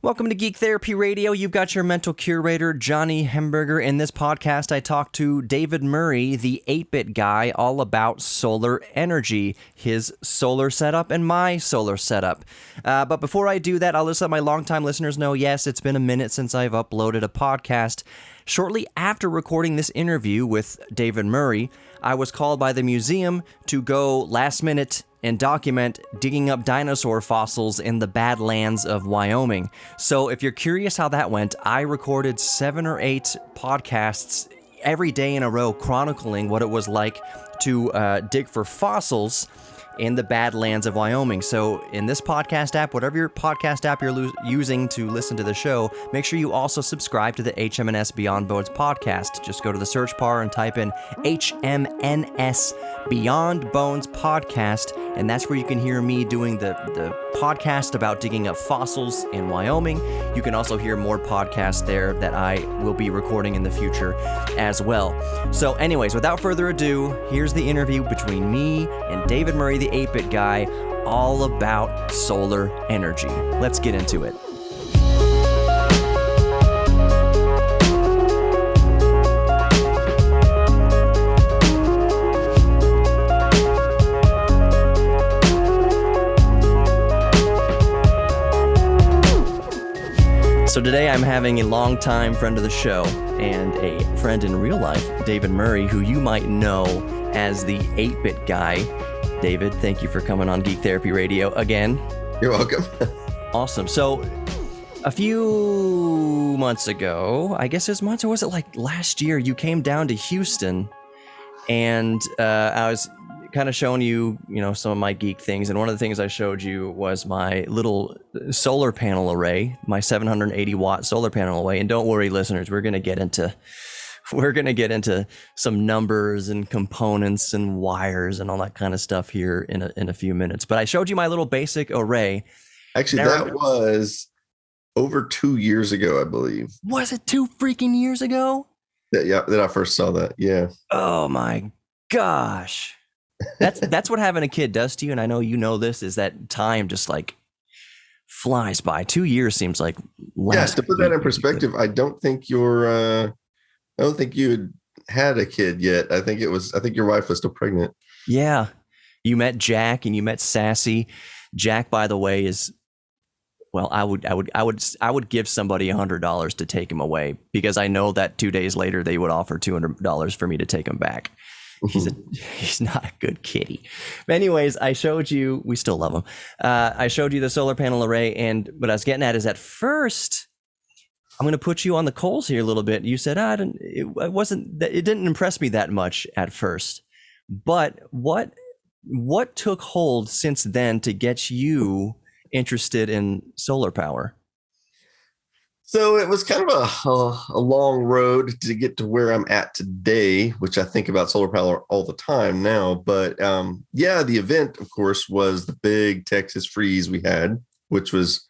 Welcome to Geek Therapy Radio. You've got your mental curator, Johnny Hemberger. In this podcast, I talk to David Murray, the 8-bit guy, all about solar energy, his solar setup and my solar setup. But before I do that, I'll just let my longtime listeners know, yes, it's been a minute since I've uploaded a podcast. Shortly after recording this interview with David Murray, I was called by the museum to go last minute and document digging up dinosaur fossils in the Badlands of Wyoming. So if you're curious how that went, I recorded 7 or 8 podcasts every day in a row chronicling what it was like to dig for fossils in the Badlands of Wyoming. So in this podcast app, whatever your podcast app you're using to listen to the show, make sure you also subscribe to the HMNS Beyond Bones podcast. Just go to the search bar and type in HMNS Beyond Bones podcast, and that's where you can hear me doing the podcast about digging up fossils in Wyoming. You can also hear more podcasts there that I will be recording in the future as well. So anyways, without further ado, here's the interview between me and David Murray, the 8-bit guy, all about solar energy. Let's get into it. So today I'm having a longtime friend of the show and a friend in real life, David Murray, who you might know as the 8-bit guy. David, thank you for coming on Geek Therapy Radio again. You're welcome. Awesome. So a few months ago, I guess it was months, or was it like last year, you came down to Houston and I was kind of showing you, some of my geek things. And one of the things I showed you was my little solar panel array, my 780 watt solar panel array. And don't worry, listeners, we're going to get into some numbers and components and wires and all that kind of stuff here in a few minutes. But I showed you my little basic array. Actually, that was over 2 years ago, I believe. Was it 2 freaking years ago? That I first saw that. Yeah. Oh my gosh. That's what having a kid does to you. And I know you know this, is that time just like flies by. 2 years seems like last. Yeah, to put that in perspective, I don't think you had a kid yet. I think your wife was still pregnant. Yeah. You met Jack and you met Sassy. Jack, by the way, is, well, I would give somebody $100 to take him away, because I know that 2 days later they would offer $200 for me to take him back. He's not a good kitty. But anyways, I showed you, we still love him. I showed you the solar panel array, and what I was getting at is, at first, I'm going to put you on the coals here a little bit. You said, it didn't impress me that much at first, but what took hold since then to get you interested in solar power? So it was kind of a long road to get to where I'm at today, which I think about solar power all the time now. But the event, of course, was the big Texas freeze we had, which was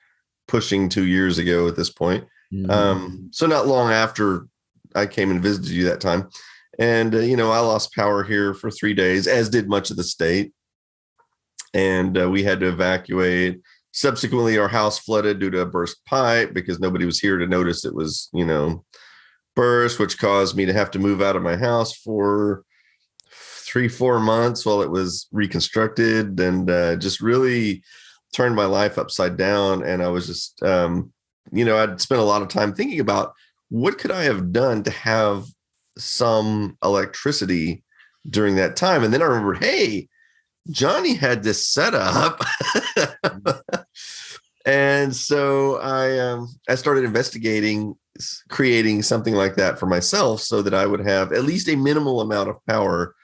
pushing 2 years ago at this point. Mm-hmm. So not long after I came and visited you that time. And, I lost power here for 3 days, as did much of the state. And we had to evacuate. Subsequently, our house flooded due to a burst pipe because nobody was here to notice it was, burst, which caused me to have to move out of my house for 3-4 months while it was reconstructed, and just really turned my life upside down. And I was just, I'd spent a lot of time thinking about what could I have done to have some electricity during that time. And then I remembered, hey, Johnny had this set up. And so I started investigating creating something like that for myself so that I would have at least a minimal amount of power.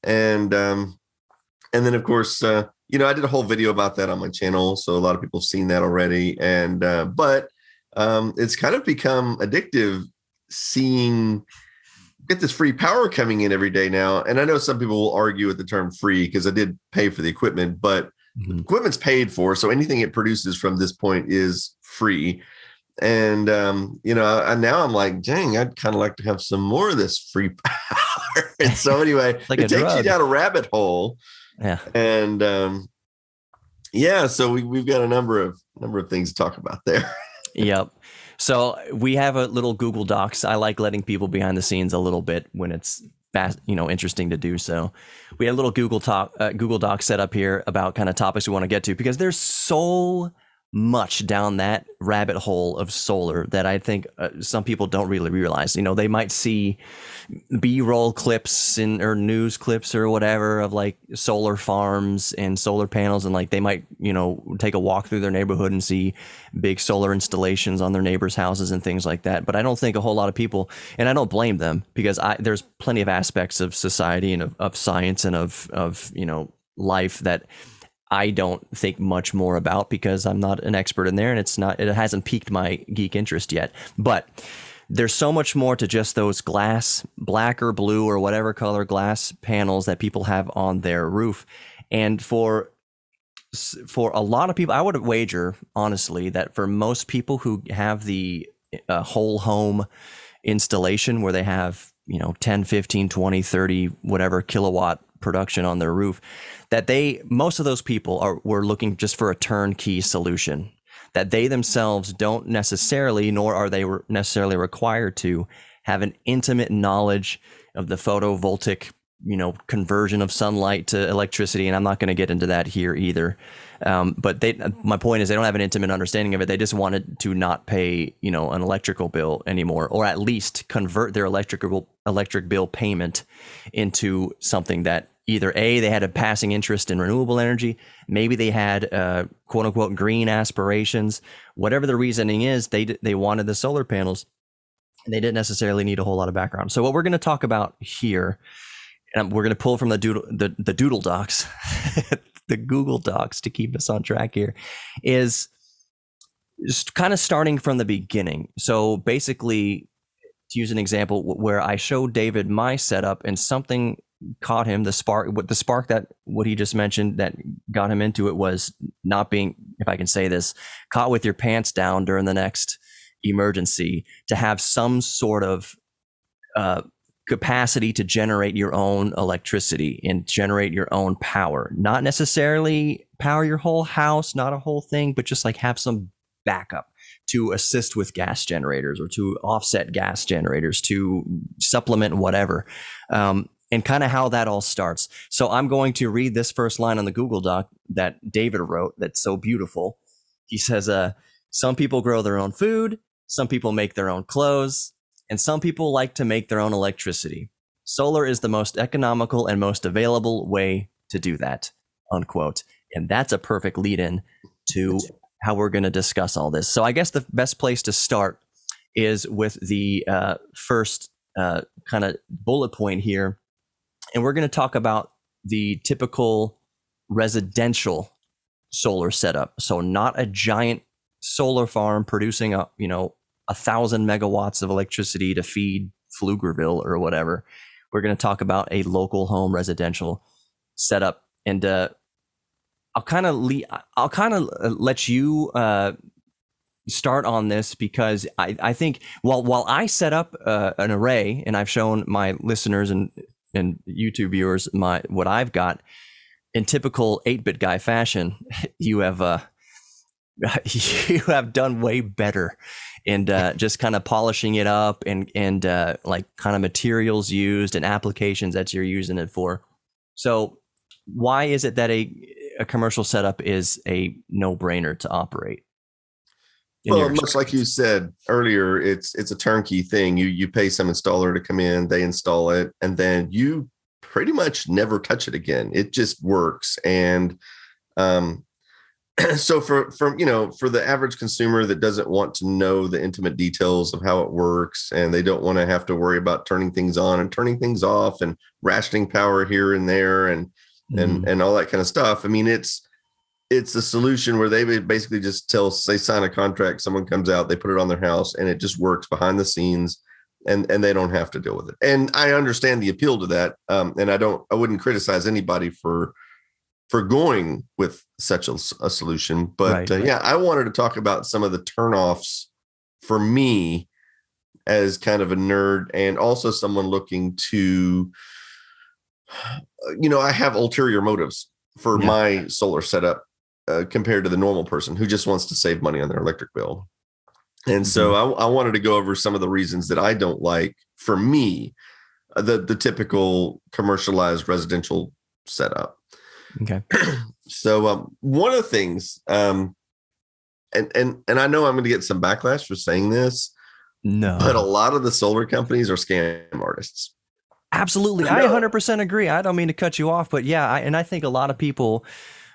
And then, of course, I did a whole video about that on my channel. So a lot of people have seen that already. And but it's kind of become addictive get this free power coming in every day now. And I know some people will argue with the term free because I did pay for the equipment, but the equipment's paid for. So anything it produces from this point is free. And, now I'm like, dang, I'd kind of like to have some more of this free power. And so anyway, it takes you down a rabbit hole. Yeah. And, so we've got a number of things to talk about there. Yep. So we have a little Google Docs. I like letting people behind the scenes a little bit when it's fast, interesting to do so. We had a little Google Doc set up here about kind of topics we want to get to because there's so much down that rabbit hole of solar that I think some people don't really realize. They might see B-roll clips or news clips or whatever of like solar farms and solar panels, and like they might take a walk through their neighborhood and see big solar installations on their neighbors' houses and things like that. But I don't think a whole lot of people, and I don't blame them, because there's plenty of aspects of society and of science and of life that I don't think much more about because I'm not an expert in there, and it hasn't piqued my geek interest yet. But there's so much more to just those glass, black or blue or whatever color glass panels that people have on their roof. And for a lot of people, I would wager, honestly, that for most people who have the whole home installation where they have 10, 15, 20, 30, whatever kilowatt production on their roof, that most of those people were looking just for a turnkey solution, that they themselves don't necessarily, nor are they necessarily required to, have an intimate knowledge of the photovoltaic conversion of sunlight to electricity. And I'm not going to get into that here either. But my point is, they don't have an intimate understanding of it. They just wanted to not pay, an electrical bill anymore, or at least convert their electric bill payment into something that either they had a passing interest in renewable energy, maybe they had quote unquote green aspirations, whatever the reasoning is, they wanted the solar panels, and they didn't necessarily need a whole lot of background. So what we're going to talk about here, and we're going to pull from the Doodle Docs, the Google Docs to keep us on track here, is just kind of starting from the beginning. So basically, to use an example where I showed David my setup and something caught him, what he just mentioned that got him into it was not being, if I can say this, caught with your pants down during the next emergency, to have some sort of capacity to generate your own electricity and generate your own power. Not necessarily power your whole house, not a whole thing, but just like have some backup to assist with gas generators or to offset gas generators, to supplement whatever. And kind of how that all starts. So I'm going to read this first line on the Google Doc that David wrote that's so beautiful. He says, some people grow their own food, some people make their own clothes, and some people like to make their own electricity. Solar is the most economical and most available way to do that, unquote. And that's a perfect lead-in to how we're going to discuss all this. So I guess the best place to start is with the first kind of bullet point here. And we're going to talk about the typical residential solar setup. So not a giant solar farm producing 1,000 megawatts of electricity to feed Pflugerville or whatever. We're going to talk about a local home residential setup, and I'll kind of let you start on this, because I think while I set up an array, and I've shown my listeners and YouTube viewers what I've got in typical 8-bit guy fashion, you have done way better in just kind of polishing it up and like kind of materials used and applications that you're using it for. So why is it that a commercial setup is a no-brainer to operate? Well, much like you said earlier, it's a turnkey thing. You pay some installer to come in, they install it, and then you pretty much never touch it again. It just works. And so for the average consumer that doesn't want to know the intimate details of how it works, and they don't want to have to worry about turning things on and turning things off and rationing power here and there and all that kind of stuff. I mean, it's a solution where they basically just they sign a contract, someone comes out, they put it on their house, and it just works behind the scenes, and they don't have to deal with it. And I understand the appeal to that. And I wouldn't criticize anybody for going with such a solution. But right. I wanted to talk about some of the turnoffs for me as kind of a nerd, and also someone looking to, I have ulterior motives for my solar setup. Compared to the normal person who just wants to save money on their electric bill. And so I wanted to go over some of the reasons that I don't like, for me, the typical commercialized residential setup. Okay. So one of the things, and I know I'm going to get some backlash for saying this, but a lot of the solar companies are scam artists. Absolutely. I 100% agree. I don't mean to cut you off, but yeah, I think a lot of people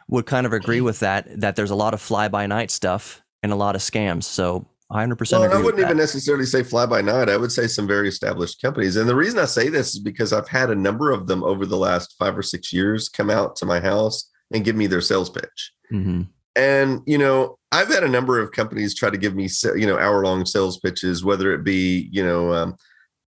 would kind of agree with that there's a lot of fly-by-night stuff and a lot of scams. So I 100% agree. I wouldn't even necessarily say fly-by-night. I would say some very established companies. And the reason I say this is because I've had a number of them over the last 5 or 6 years come out to my house and give me their sales pitch. Mm-hmm. And, I've had a number of companies try to give me, hour-long sales pitches, whether it be,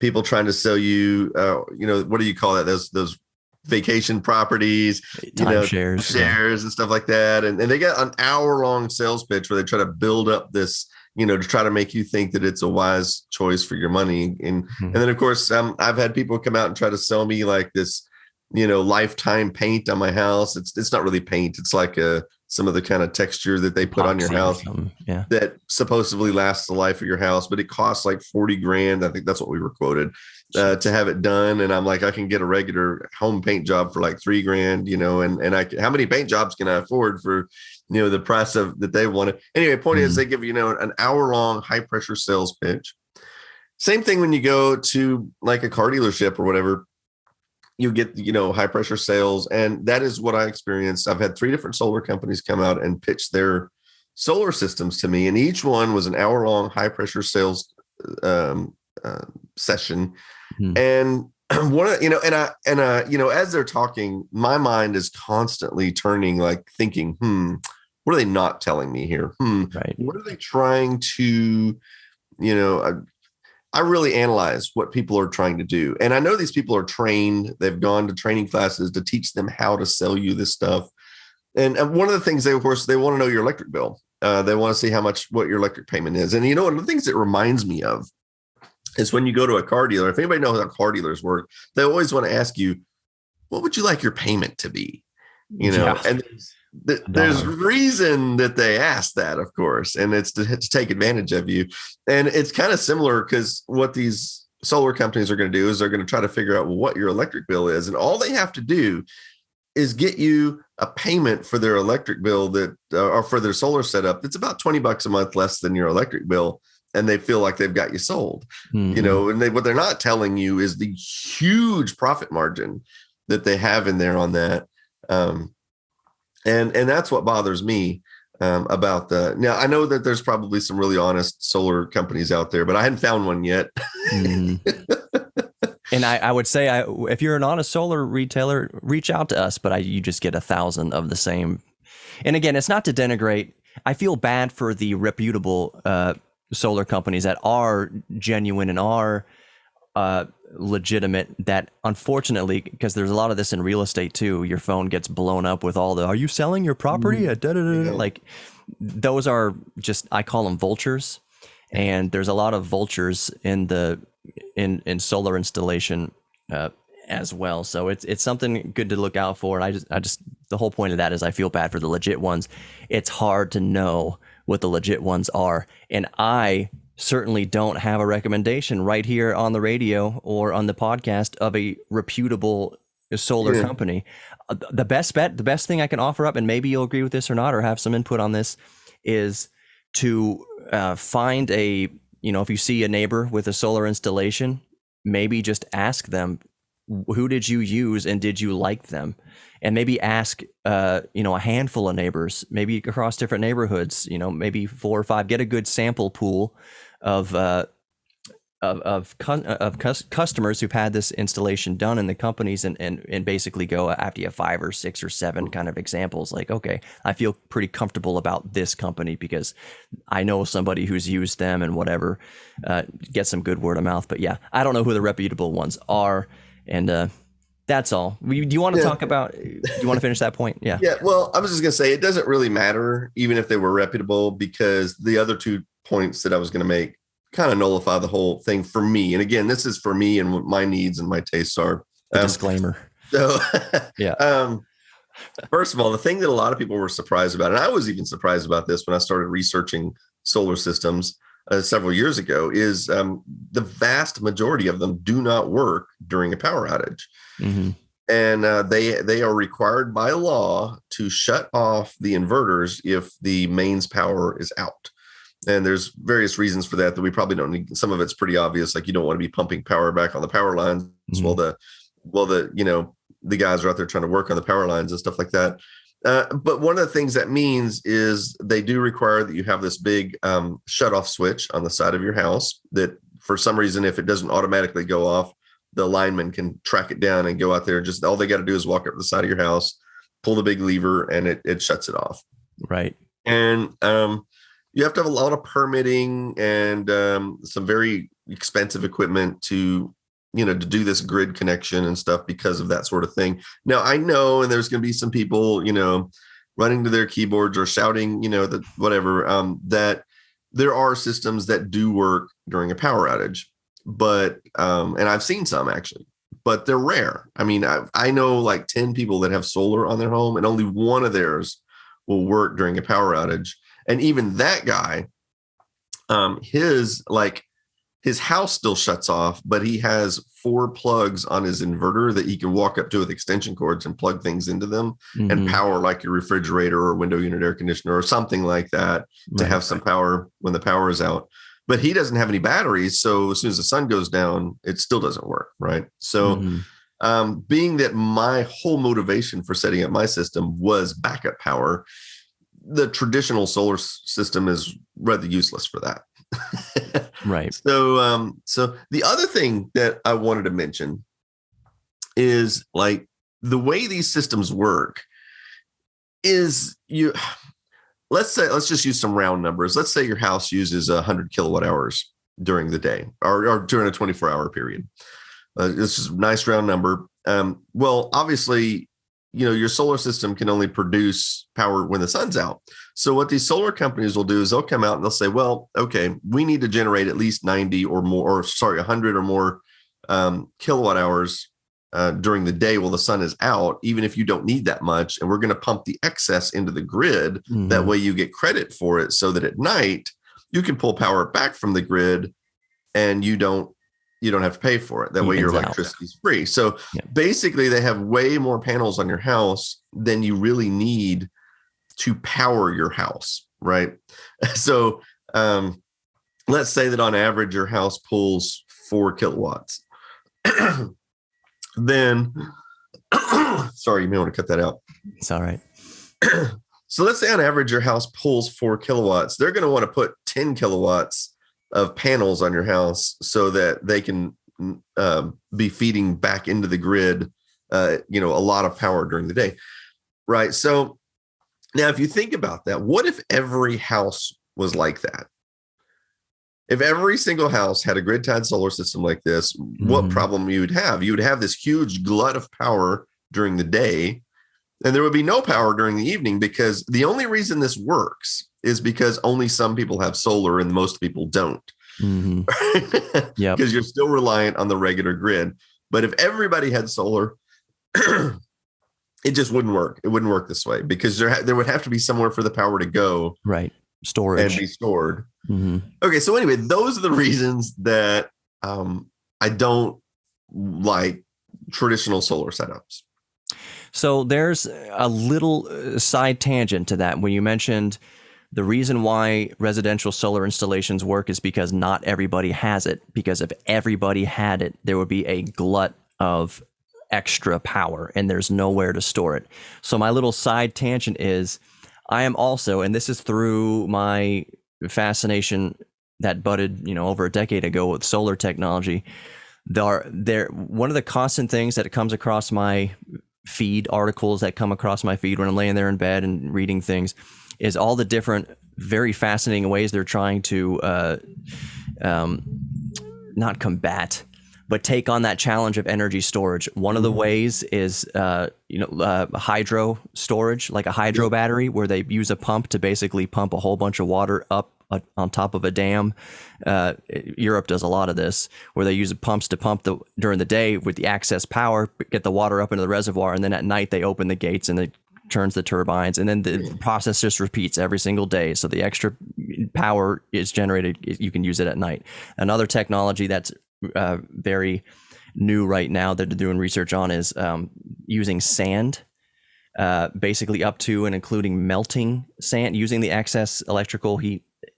people trying to sell you, what do you call that? Those vacation properties, shares and stuff like that. And they get an hour-long sales pitch where they try to build up this, to try to make you think that it's a wise choice for your money. And then, of course, I've had people come out and try to sell me like this, lifetime paint on my house. It's not really paint. It's like some of the kind of texture that they put on your house that supposedly lasts the life of your house, but it costs like $40,000. I think that's what we were quoted to have it done. And I'm like, I can get a regular home paint job for like $3,000, and how many paint jobs can I afford for, the price of that they wanted? Anyway, point is they give you, an hour-long high pressure sales pitch. Same thing when you go to like a car dealership or whatever. You get, high pressure sales. And that is what I experienced. I've had 3 different solar companies come out and pitch their solar systems to me. And each one was an hour-long high pressure sales session. And one of, as they're talking, my mind is constantly turning, like thinking, what are they not telling me here? Right. What are they trying to, I really analyze what people are trying to do. And I know these people are trained. They've gone to training classes to teach them how to sell you this stuff. And one of the things they want to know your electric bill. They want to see what your electric payment is. And one of the things it reminds me of is when you go to a car dealer, if anybody knows how car dealers work, they always want to ask you, what would you like your payment to be? And there's reason that they ask that, of course, and it's to take advantage of you. And it's kind of similar because what these solar companies are going to do is they're going to try to figure out what your electric bill is. And all they have to do is get you a payment for their electric bill that or for their solar setup. That's about $20 a month less than your electric bill. And they feel like they've got you sold, and what they're not telling you is the huge profit margin that they have in there on that. And that's what bothers me about that. Now, I know that there's probably some really honest solar companies out there, but I hadn't found one yet. And I would say, if you're an honest solar retailer, reach out to us, but you just get 1,000 of the same. And again, it's not to denigrate. I feel bad for the reputable solar companies that are genuine and are legitimate, that unfortunately, because there's a lot of this in real estate too, your phone gets blown up with all the, are you selling your property? Like those are just, I call them vultures. And there's a lot of vultures in solar installation as well. So it's something good to look out for. And I just the whole point of that is I feel bad for the legit ones. It's hard to know what the legit ones are. And I certainly don't have a recommendation right here on the radio or on the podcast of a reputable solar company. The best thing I can offer up, and maybe you'll agree with this or not, or have some input on this, is to find if you see a neighbor with a solar installation, maybe just ask them, who did you use and did you like them? And maybe ask, a handful of neighbors, maybe across different neighborhoods, maybe 4 or 5, get a good sample pool of customers who've had this installation done in the companies, and basically go after you have 5 or 6 or 7 kind of examples. Like, okay, I feel pretty comfortable about this company because I know somebody who's used them and whatever, get some good word of mouth. But yeah, I don't know who the reputable ones are. And that's all. Do you want to talk about, do you want to finish that point? Yeah. Yeah. Well, I was just going to say, it doesn't really matter, even if they were reputable, because the other 2 points that I was going to make kind of nullify the whole thing for me. And again, this is for me and what my needs and my tastes are. Disclaimer. So, yeah. First of all, the thing that a lot of people were surprised about, and I was even surprised about this when I started researching solar systems, several years ago, is the vast majority of them do not work during a power outage. Mm-hmm. And they are required by law to shut off the inverters if the mains power is out. And there's various reasons for that we probably don't need. Some of it's pretty obvious, like you don't want to be pumping power back on the power lines while the guys are out there trying to work on the power lines and stuff like that. But one of the things that means is they do require that you have this big shut-off switch on the side of your house that, for some reason, if it doesn't automatically go off, the lineman can track it down and go out there. Just all they got to do is walk up to the side of your house, pull the big lever, and it shuts it off. Right. And you have to have a lot of permitting and some very expensive equipment to do this grid connection and stuff because of that sort of thing. Now, I know, and there's going to be some people, running to their keyboards or shouting, that there are systems that do work during a power outage, but, and I've seen some actually, but they're rare. I mean, I know like 10 people that have solar on their home and only one of theirs will work during a power outage. And even that guy, his house still shuts off, but he has 4 plugs on his inverter that he can walk up to with extension cords and plug things into them and power like your refrigerator or window unit air conditioner or something like that to have some power when the power is out. But he doesn't have any batteries. So as soon as the sun goes down, it still doesn't work. Right. So being that my whole motivation for setting up my system was backup power, the traditional solar system is rather useless for that. Right. So the other thing that I wanted to mention is like the way these systems work is let's just use some round numbers. Let's say your house uses 100 kilowatt hours during the day or during a 24-hour period. It's just a nice round number. Well, obviously, your solar system can only produce power when the sun's out. So what these solar companies will do is they'll come out and they'll say, well, okay, we need to generate at least 100 or more kilowatt hours during the day while the sun is out, even if you don't need that much. And we're going to pump the excess into the grid. That way you get credit for it so that at night you can pull power back from the grid and you don't have to pay for it. That way your electricity is free. So basically they have way more panels on your house than you really need to power your house. Right. So let's say that on average, your house pulls 4 kilowatts. Then, sorry, you may want to cut that out. It's all right. So let's say on average, your house pulls 4 kilowatts. They're going to want to put 10 kilowatts of panels on your house so that they can be feeding back into the grid, a lot of power during the day. Right. So now, if you think about that, what if every house was like that? If every single house had a grid-tied solar system like this, what problem you would have? You would have this huge glut of power during the day, and there would be no power during the evening, because the only reason this works is because only some people have solar and most people don't. Yeah, because you're still reliant on the regular grid. But if everybody had solar, it just wouldn't work. It wouldn't work this way because there would have to be somewhere for the power to go. Right. Storage. And be stored. Okay. So anyway, those are the reasons that I don't like traditional solar setups. So there's a little side tangent to that. When you mentioned the reason why residential solar installations work is because not everybody has it. Because if everybody had it, there would be a glut of extra power and there's nowhere to store it. So my little side tangent is I am also, and this is through my fascination that budded, over a decade ago with solar technology. One of the constant things that comes across my feed, articles that come across my feed when I'm laying there in bed and reading things, is all the different, very fascinating ways they're trying to not combat, but take on that challenge of energy storage. One of the ways is, hydro storage, like a hydro battery, where they use a pump to basically pump a whole bunch of water up on top of a dam. Europe does a lot of this, where they use pumps to pump during the day with the excess power, get the water up into the reservoir, and then at night they open the gates and they turns the turbines, and then the process just repeats every single day. So the extra power is generated. You can use it at night. Another technology that's very new right now that they're doing research on is using sand, basically up to and including melting sand, using the excess electrical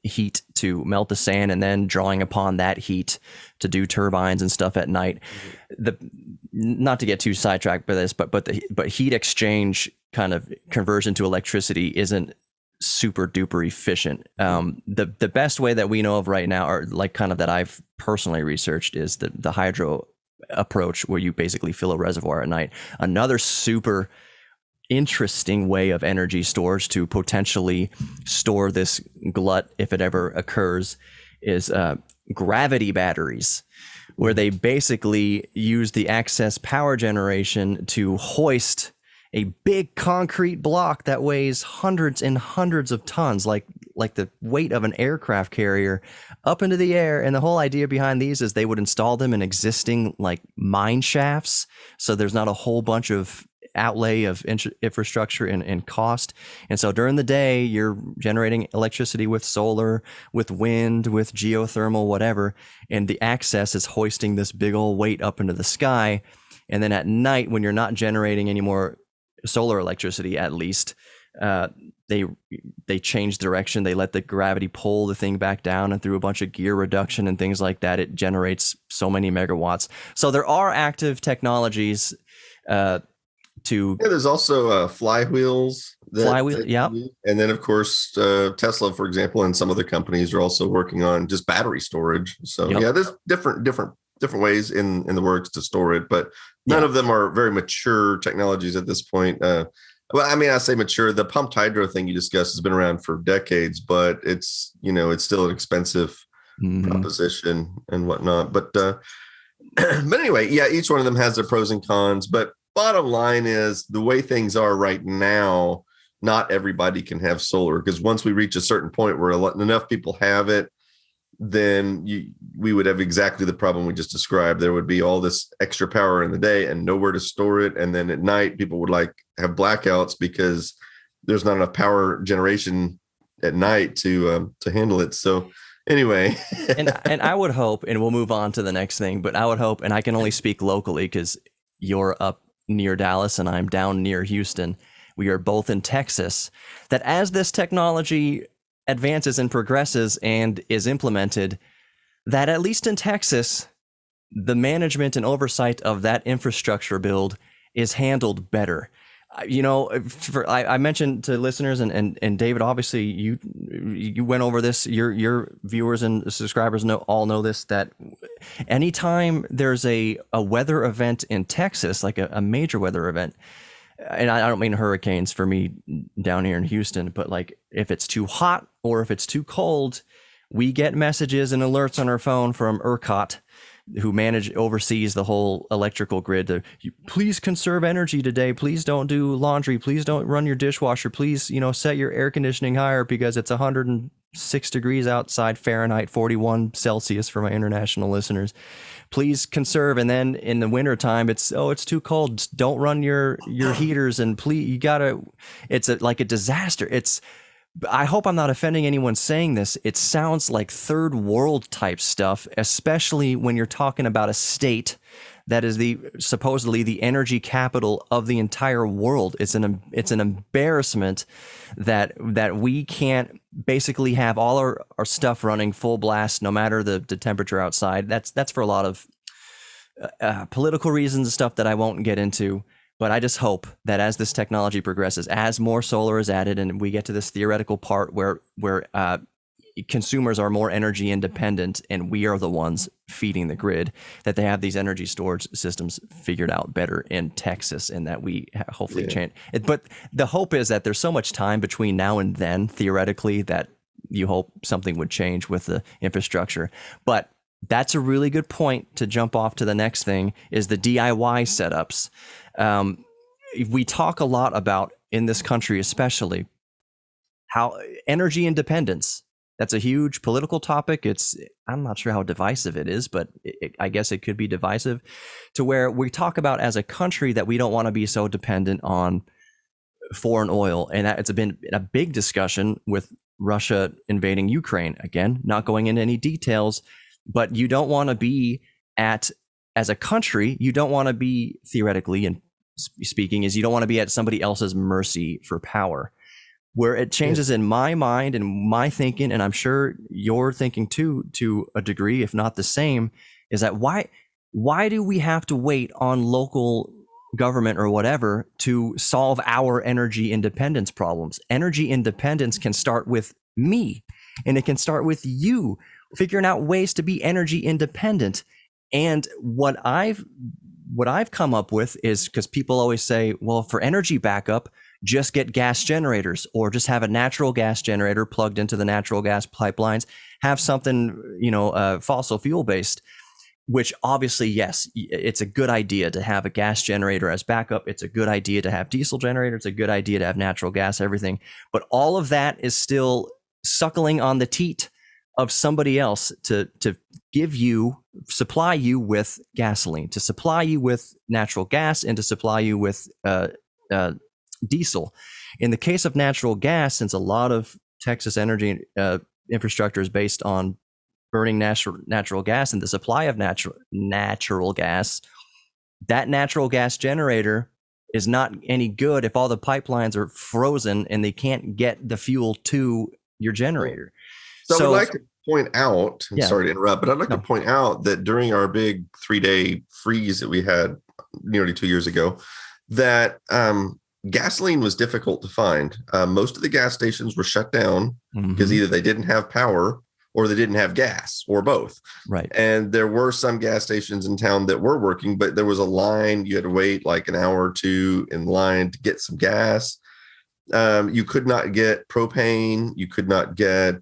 heat to melt the sand, and then drawing upon that heat to do turbines and stuff at night. Not to get too sidetracked by this, but heat exchange kind of conversion to electricity isn't super duper efficient. The best way that we know of right now, or like kind of that I've personally researched, is the hydro approach, where you basically fill a reservoir at night. Another super interesting way of energy storage to potentially store this glut, if it ever occurs, is gravity batteries, where they basically use the excess power generation to hoist a big concrete block that weighs hundreds and hundreds of tons, like the weight of an aircraft carrier, up into the air. And the whole idea behind these is they would install them in existing like mine shafts, so there's not a whole bunch of outlay of infrastructure and cost. And so during the day, you're generating electricity with solar, with wind, with geothermal, whatever, and the access is hoisting this big old weight up into the sky. And then at night, when you're not generating any more solar electricity, at least, they change direction. They let the gravity pull the thing back down, and through a bunch of gear reduction and things like that, it generates so many megawatts. So there are active technologies there's also flywheels. Yeah. And then, of course, Tesla, for example, and some other companies are also working on just battery storage. So, yeah, there's different ways in the works to store it, but none of them are very mature technologies at this point. Well, I mean, I say mature. The pumped hydro thing you discussed has been around for decades, but it's still an expensive proposition and whatnot. But anyway, yeah, each one of them has their pros and cons. But bottom line is, the way things are right now, not everybody can have solar, because once we reach a certain point where enough people have it, then we would have exactly the problem we just described. There would be all this extra power in the day and nowhere to store it. And then at night, people would have blackouts because there's not enough power generation at night to handle it. So anyway, and I would hope, and we'll move on to the next thing, but I would hope, and I can only speak locally because you're up near Dallas and I'm down near Houston. We are both in Texas, that as this technology advances and progresses and is implemented, that at least in Texas, the management and oversight of that infrastructure build is handled better. I mentioned to listeners, and David, obviously you went over this. Your viewers and subscribers all know this, that anytime there's a weather event in Texas, like a major weather event, and I don't mean hurricanes for me down here in Houston, but like if it's too hot or if it's too cold, we get messages and alerts on our phone from ERCOT, who oversees the whole electrical grid, to please conserve energy today. Please don't do laundry. Please don't run your dishwasher. Please, set your air conditioning higher because it's 106 degrees outside Fahrenheit, 41 Celsius for my international listeners. Please conserve. And then in the wintertime, it's too cold. Don't run your heaters, and please, it's like a disaster. I hope I'm not offending anyone saying this. It sounds like third world type stuff, especially when you're talking about a state that is supposedly the energy capital of the entire world. It's an embarrassment that we can't basically have all our stuff running full blast, no matter the temperature outside. That's for a lot of political reasons and stuff that I won't get into. But I just hope that as this technology progresses, as more solar is added, and we get to this theoretical part where consumers are more energy independent and we are the ones feeding the grid, that they have these energy storage systems figured out better in Texas, and that we hopefully change it. But the hope is that there's so much time between now and then, theoretically, that you hope something would change with the infrastructure. But that's a really good point to jump off to the next thing, is the DIY setups. We talk a lot about, in this country especially, how energy independence, that's a huge political topic. I'm not sure how divisive it is, but I guess it could be divisive, to where we talk about as a country that we don't want to be so dependent on foreign oil, and it's been a big discussion with Russia invading Ukraine. Again, not going into any details, but you don't want to be as a country, you don't want to be, theoretically and speaking, is you don't want to be at somebody else's mercy for power. Where it changes in my mind and my thinking, and I'm sure your thinking too, to a degree, if not the same, is that why do we have to wait on local government or whatever to solve our energy independence problems? Energy independence can start with me, and it can start with you figuring out ways to be energy independent. And what I've come up with is, because people always say, well, for energy backup, just get gas generators, or just have a natural gas generator plugged into the natural gas pipelines, have something, fossil fuel based. Which obviously, yes, it's a good idea to have a gas generator as backup. It's a good idea to have diesel generator. It's a good idea to have natural gas, everything. But all of that is still suckling on the teat of somebody else to supply you with gasoline, to supply you with natural gas, and to supply you with diesel. In the case of natural gas, since a lot of Texas energy infrastructure is based on burning natural gas and the supply of natural gas, that natural gas generator is not any good if all the pipelines are frozen and they can't get the fuel to your generator. So I would like to point out, sorry to interrupt, but I'd like to point out that during our big 3-day freeze that we had nearly 2 years ago, that gasoline was difficult to find. Most of the gas stations were shut down because either they didn't have power or they didn't have gas, or both. Right. And there were some gas stations in town that were working, but there was a line. You had to wait like an hour or two in line to get some gas. You could not get propane. You could not get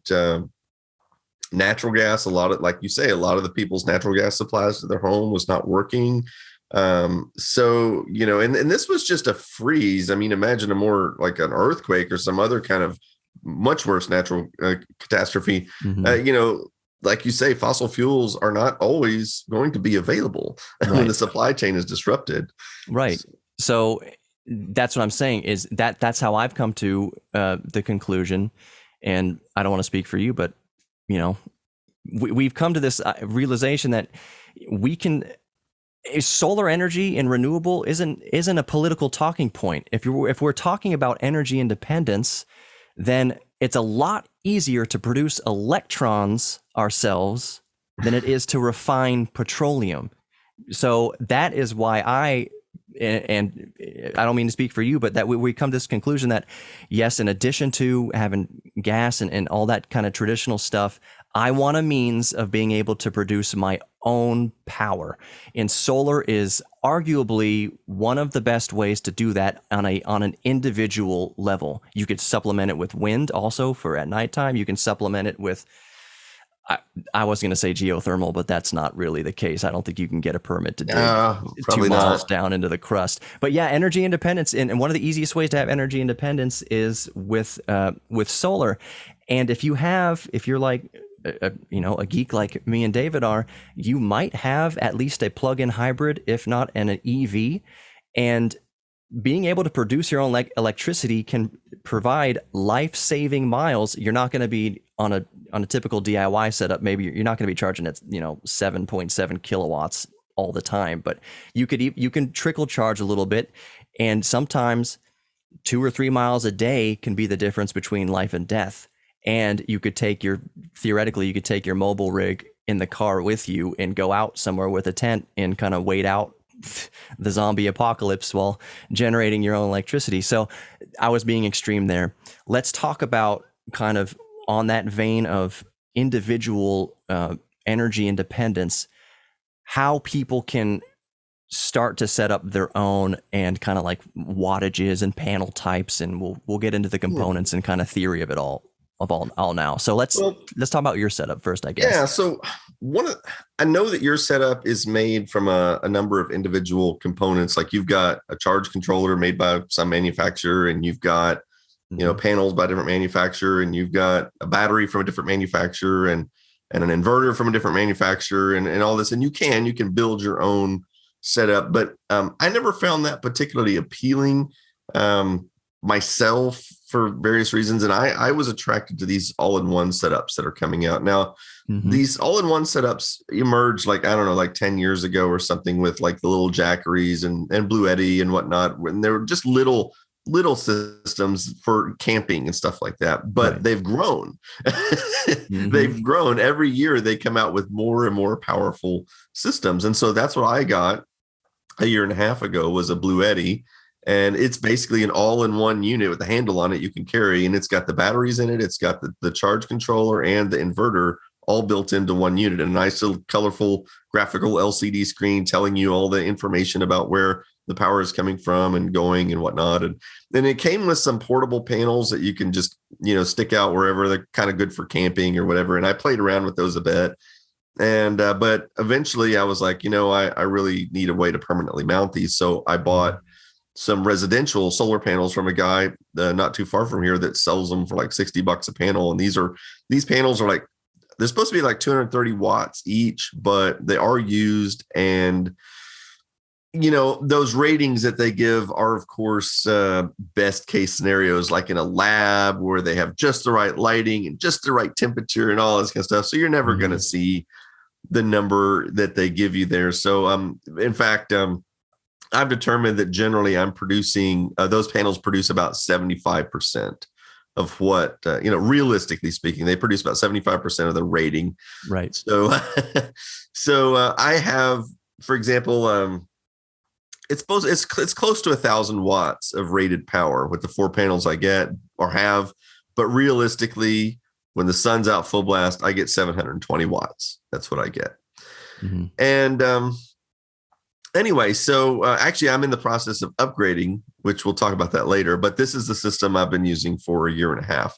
natural gas. Like you say, a lot of the people's natural gas supplies to their home was not working. So, and this was just a freeze. I mean, imagine a more like an earthquake or some other kind of much worse natural catastrophe. Like you say, fossil fuels are not always going to be available when the supply chain is disrupted. Right. So that's what I'm saying, is that's how I've come to the conclusion. And I don't want to speak for you, but we've come to this realization that we can. Solar energy and renewable isn't a political talking point. If we're talking about energy independence, then it's a lot easier to produce electrons ourselves than it is to refine petroleum. So that is why and I don't mean to speak for you, but that we come to this conclusion that, yes, in addition to having gas and all that kind of traditional stuff, I want a means of being able to produce my own power. And solar is arguably one of the best ways to do that on an individual level. You could supplement it with wind also for at nighttime. You can supplement it with, I was going to say geothermal, but that's not really the case. I don't think you can get a permit to dig 2 miles down into the crust. But yeah, energy independence, and one of the easiest ways to have energy independence is with solar. And if you're like a geek like me and David are, you might have at least a plug-in hybrid, if not an EV, and being able to produce your own electricity can provide life-saving miles. You're not going to be on a typical DIY setup. Maybe you're not going to be charging at 7.7 kilowatts all the time, but you can trickle charge a little bit, and sometimes 2 or 3 miles a day can be the difference between life and death. And you could theoretically you could take your mobile rig in the car with you and go out somewhere with a tent and kind of wait out the zombie apocalypse while generating your own electricity. So I was being extreme there. Let's talk about, kind of on that vein of individual energy independence, how people can start to set up their own, and kind of like wattages and panel types, and we'll get into the components and kind of theory of it all now. So let's talk about your setup first, I guess. Yeah. So I know that your setup is made from a number of individual components. Like you've got a charge controller made by some manufacturer, and you've got, panels by a different manufacturer, and you've got a battery from a different manufacturer, and an inverter from a different manufacturer, and all this. And you can build your own setup, but I never found that particularly appealing. myself for various reasons. And I was attracted to these all-in-one setups that are coming out now. These all-in-one setups emerged like, I don't know, like 10 years ago or something, with like the little Jackeries and Bluetti and whatnot, when they were just little systems for camping and stuff like that. But they've grown. They've grown. Every year they come out with more and more powerful systems. And so that's what I got a year and a half ago, was a Bluetti. And it's basically an all-in-one unit with a handle on it you can carry. And it's got the batteries in it. It's got the charge controller and the inverter all built into one unit. And a nice little colorful graphical LCD screen telling you all the information about where the power is coming from and going and whatnot. And then it came with some portable panels that you can just, stick out wherever. They're kind of good for camping or whatever. And I played around with those a bit. And, but eventually I was like, I really need a way to permanently mount these. So I bought some residential solar panels from a guy not too far from here that sells them for like $60 a panel. And these panels are like, they're supposed to be like 230 watts each, but they are used. And, those ratings that they give are, of course, best case scenarios, like in a lab where they have just the right lighting and just the right temperature and all this kind of stuff. So you're never going to see the number that they give you there. So, in fact, I've determined that generally I'm producing, those panels produce about 75% of what, realistically speaking, they produce about 75% of the rating. Right. So, I have, for example, it's close to 1,000 watts of rated power with the 4 panels I get or have. But realistically, when the sun's out full blast, I get 720 watts. That's what I get. And, anyway, so actually, I'm in the process of upgrading, which we'll talk about that later. But this is the system I've been using for a year and a half,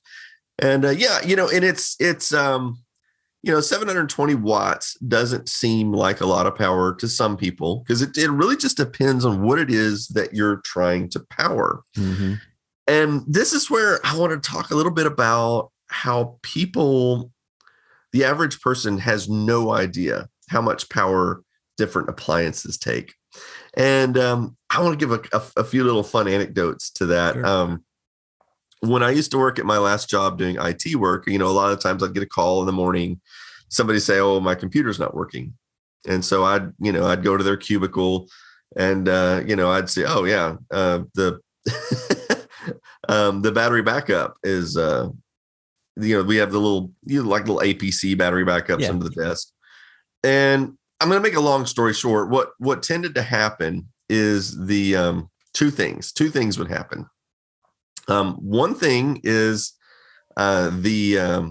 and and it's 720 watts doesn't seem like a lot of power to some people, because it really just depends on what it is that you're trying to power. And this is where I want to talk a little bit about how the average person has no idea how much power different appliances take. And I want to give a few little fun anecdotes to that. Sure. When I used to work at my last job doing IT work, a lot of times I'd get a call in the morning, somebody say, "Oh, my computer's not working." And so I'd go to their cubicle and, I'd say, "Oh yeah, the battery backup is, we have the little APC battery backups under the desk." And I'm going to make a long story short. What tended to happen is the two things would happen. One thing is the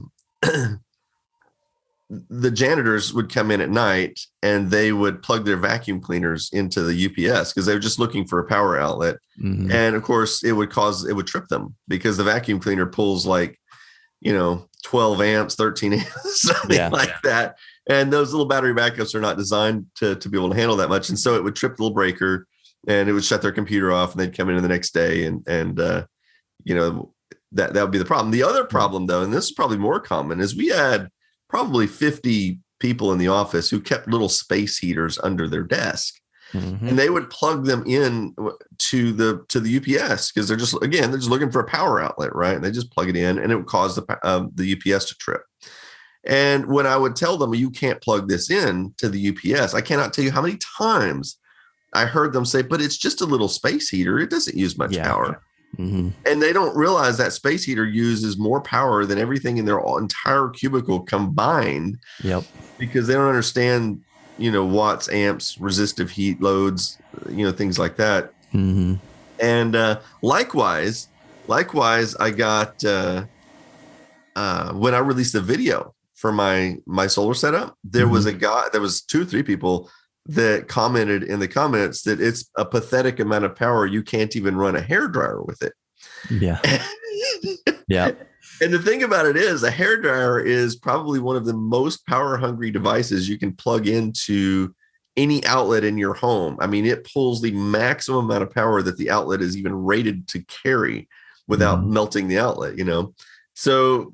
janitors would come in at night and they would plug their vacuum cleaners into the UPS because they were just looking for a power outlet. And of course it would trip them because the vacuum cleaner pulls 12 amps, 13 amps, something like that. And those little battery backups are not designed to be able to handle that much. And so it would trip the little breaker and it would shut their computer off, and they'd come in the next day and that would be the problem. The other problem though, and this is probably more common, is we had probably 50 people in the office who kept little space heaters under their desk. And they would plug them in to the UPS because they're just looking for a power outlet, right? And they just plug it in, and it would cause the UPS to trip. And when I would tell them, "You can't plug this in to the UPS," I cannot tell you how many times I heard them say, "But it's just a little space heater. It doesn't use much power." And they don't realize that space heater uses more power than everything in their entire cubicle combined. Because they don't understand, watts, amps, resistive heat loads, things like that. And likewise, I got when I released the video for my solar setup, there was a guy, there was 2 or 3 people that commented in the comments that it's a pathetic amount of power. You can't even run a hairdryer with it. And the thing about it is, a hairdryer is probably one of the most power hungry devices you can plug into any outlet in your home. I mean, it pulls the maximum amount of power that the outlet is even rated to carry without melting the outlet, So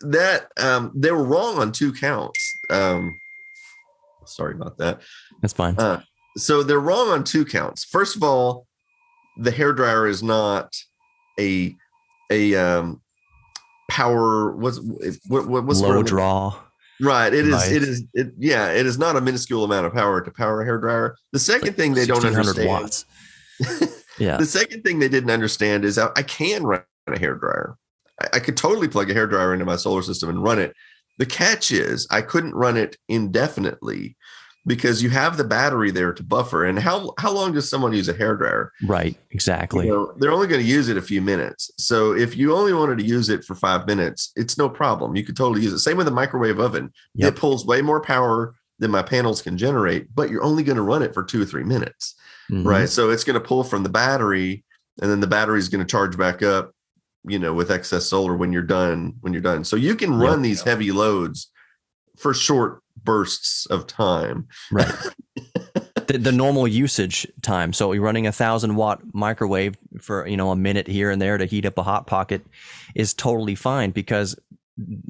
that they were wrong on 2 counts. Sorry about that. That's fine. So they're wrong on 2 counts. First of all, the hairdryer is not a power, what's the word Low I'm looking- draw. Right. Right. It is not a minuscule amount of power to power a hairdryer. The second thing they don't 1600 understand, watts. Yeah. the second thing they didn't understand is I can run a hairdryer. I could totally plug a hairdryer into my solar system and run it. The catch is I couldn't run it indefinitely because you have the battery there to buffer. And how long does someone use a hairdryer? Right. Exactly. They're only going to use it a few minutes. So if you only wanted to use it for 5 minutes, it's no problem. You could totally use it. Same with a microwave oven. Yep. It pulls way more power than my panels can generate, but you're only going to run it for 2 or 3 minutes, right? So it's going to pull from the battery, and then the battery is going to charge back up, with excess solar when you're done. So you can run these heavy loads for short bursts of time. Right. The normal usage time. So you're running 1,000-watt microwave for, a minute here and there to heat up a hot pocket is totally fine because,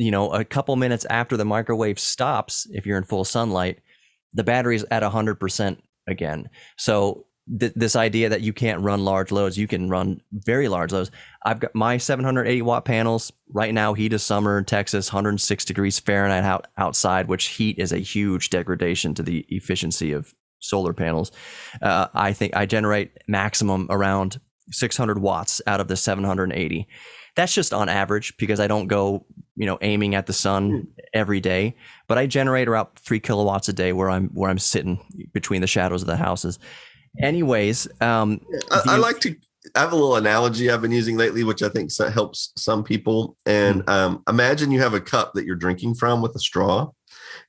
a couple minutes after the microwave stops, if you're in full sunlight, the battery's at 100% again. So this idea that you can't run large loads, you can run very large loads. I've got my 780-watt panels right now, heat of summer in Texas, 106 degrees Fahrenheit outside, which heat is a huge degradation to the efficiency of solar panels. I think I generate maximum around 600 watts out of the 780. That's just on average because I don't go, aiming at the sun every day, but I generate around 3 kilowatts a day where I'm sitting between the shadows of the houses. Anyways, I have a little analogy I've been using lately, which I think helps some people. And imagine you have a cup that you're drinking from with a straw.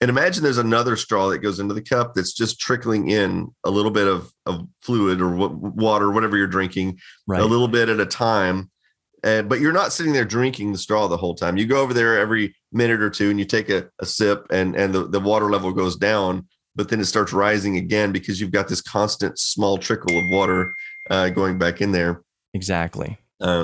And imagine there's another straw that goes into the cup that's just trickling in a little bit of fluid or water, whatever you're drinking, a little bit at a time. But you're not sitting there drinking the straw the whole time. You go over there every minute or two and you take a sip and the water level goes down, but then it starts rising again because you've got this constant small trickle of water going back in there. Exactly.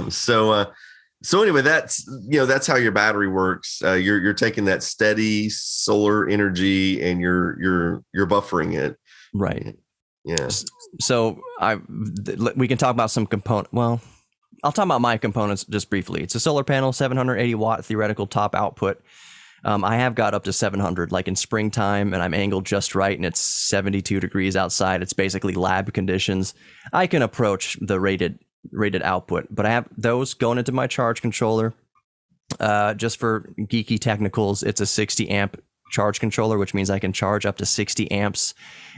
So anyway, that's how your battery works. You're taking that steady solar energy and you're buffering it. Right. Yeah. So we can talk about some component. Well, I'll talk about my components just briefly. It's a solar panel, 780 watt theoretical top output. I have got up to 700, like in springtime, and I'm angled just right, and it's 72 degrees outside. It's basically lab conditions. I can approach the rated output, but I have those going into my charge controller. Just for geeky technicals, it's a 60 amp charge controller, which means I can charge up to 60 amps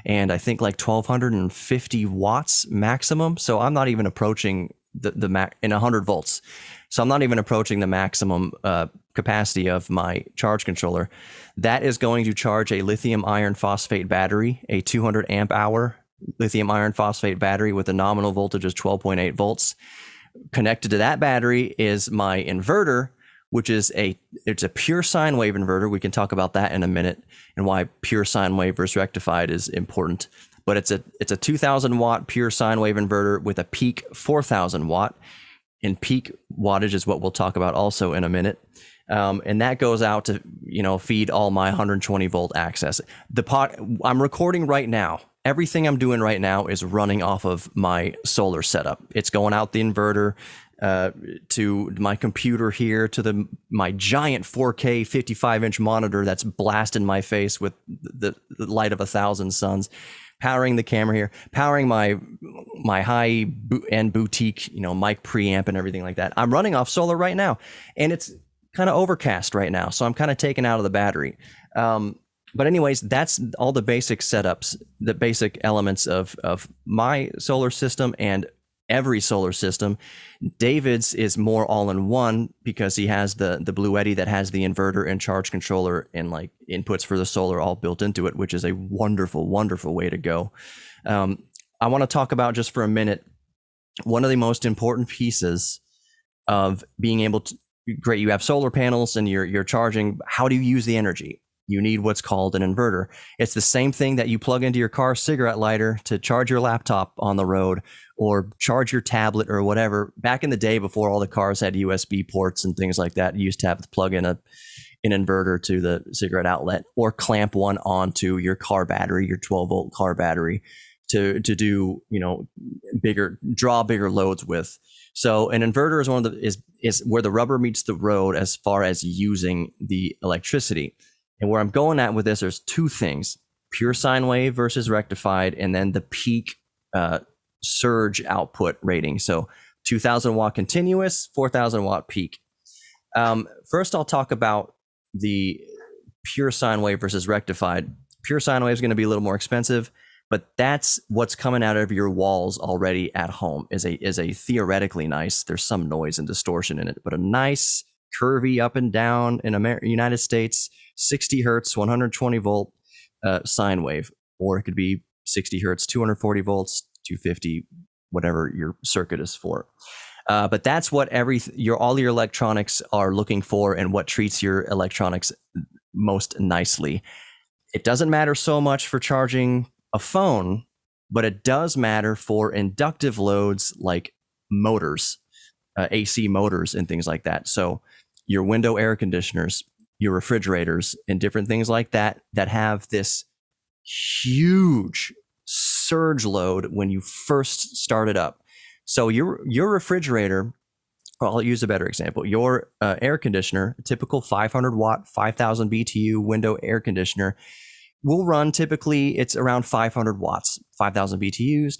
and I think like 1250 watts maximum. So I'm not even approaching the max in 100 volts. So I'm not even approaching the maximum capacity of my charge controller. That is going to charge a lithium iron phosphate battery, a 200 amp hour lithium iron phosphate battery with a nominal voltage of 12.8 volts. Connected to that battery is my inverter, which is it's a pure sine wave inverter. We can talk about that in a minute and why pure sine wave versus rectified is important. But it's a 2000 watt pure sine wave inverter with a peak 4000 watt. And peak wattage is what we'll talk about also in a minute. And that goes out to, feed all my 120 volt access. I'm recording right now. Everything I'm doing right now is running off of my solar setup. It's going out the inverter to my computer here, to my giant 4K 55-inch monitor that's blasting my face with the light of 1,000 suns, powering the camera here, powering my high-end boutique, mic preamp and everything like that. I'm running off solar right now, and it's kind of overcast right now, so I'm kind of taken out of the battery. But anyways, that's all the basic setups, the basic elements of my solar system and every solar system. David's is more all-in-one because he has the Bluetti that has the inverter and charge controller and like inputs for the solar all built into it, which is a wonderful, wonderful way to go. I want to talk about just for a minute, one of the most important pieces of being able to, great, you have solar panels and you're charging. How do you use the energy? You need what's called an inverter. It's the same thing that you plug into your car cigarette lighter to charge your laptop on the road or charge your tablet or whatever. Back in the day, before all the cars had USB ports and things like that, you used to have to plug in an inverter to the cigarette outlet or clamp one onto your car battery, your 12 volt car battery to do, draw bigger loads with. So an inverter is one of the is where the rubber meets the road as far as using the electricity. And where I'm going at with this, there's two things: pure sine wave versus rectified, and then the peak surge output rating. So 2,000 watt continuous, 4,000 watt peak. First, I'll talk about the pure sine wave versus rectified. Pure sine wave is going to be a little more expensive, but that's what's coming out of your walls already at home. Is a theoretically nice. There's some noise and distortion in it, but a nice curvy up and down in United States, 60 hertz, 120 volt sine wave, or it could be 60 hertz, 240 volts, 250, whatever your circuit is for. But that's what all your electronics are looking for, and what treats your electronics most nicely. It doesn't matter so much for charging a phone, but it does matter for inductive loads like motors, AC motors and things like that. So your window air conditioners, your refrigerators, and different things like that have this huge surge load when you first start it up. So your refrigerator, I'll use a better example. Your air conditioner, a typical 500 watt, 5,000 BTU window air conditioner, will run typically, it's around 500 watts, 5,000 BTUs,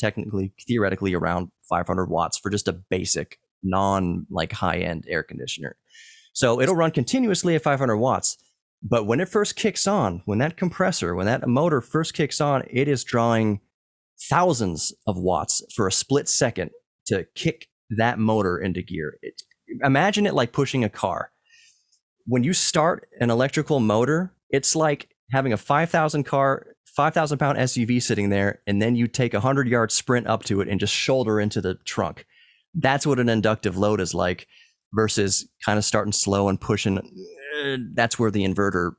theoretically around 500 watts for just a basic, high-end air conditioner. So it'll run continuously at 500 watts. But when it first kicks on, when that motor first kicks on, it is drawing thousands of watts for a split second to kick that motor into gear. Imagine it like pushing a car. When you start an electrical motor, it's like having a 5,000 pound SUV sitting there, and then you take a 100-yard sprint up to it and just shoulder into the trunk. That's what an inductive load is like, versus kind of starting slow and pushing. That's where the inverter,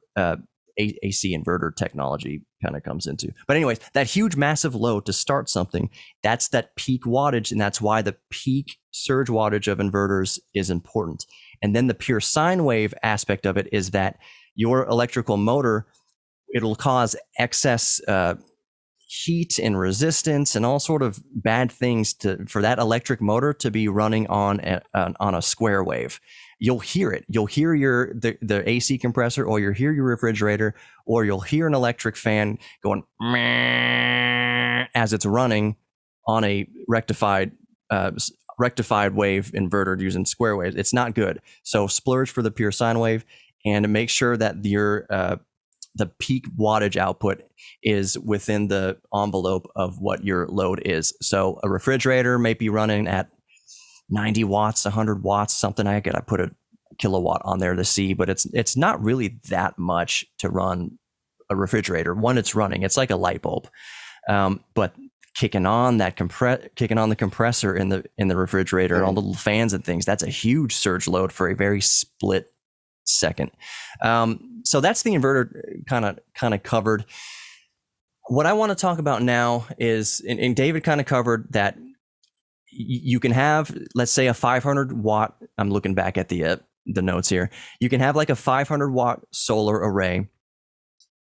AC inverter technology kind of comes into. But anyways, that huge massive load to start something, that's that peak wattage, and that's why the peak surge wattage of inverters is important. And then the pure sine wave aspect of it is that your electrical motor, it'll cause excess heat and resistance and all sort of bad things for that electric motor to be running on a square wave. You'll hear it. You'll hear the AC compressor, or you'll hear your refrigerator, or you'll hear an electric fan going as it's running on a rectified wave inverter using square waves. It's not good. So splurge for the pure sine wave, and make sure that the peak wattage output is within the envelope of what your load is. So a refrigerator may be running at 90 watts, 100 watts, something. I put a kilowatt on there to see, but it's not really that much to run a refrigerator. One, it's running, it's like a light bulb. But kicking on the compressor in the refrigerator, and all the little fans and things, that's a huge surge load for a very split second. So that's the inverter kind of covered. What I want to talk about now is, and David kind of covered that, you can have, let's say, a 500 watt. I'm looking back at the notes here. You can have like a 500 watt solar array.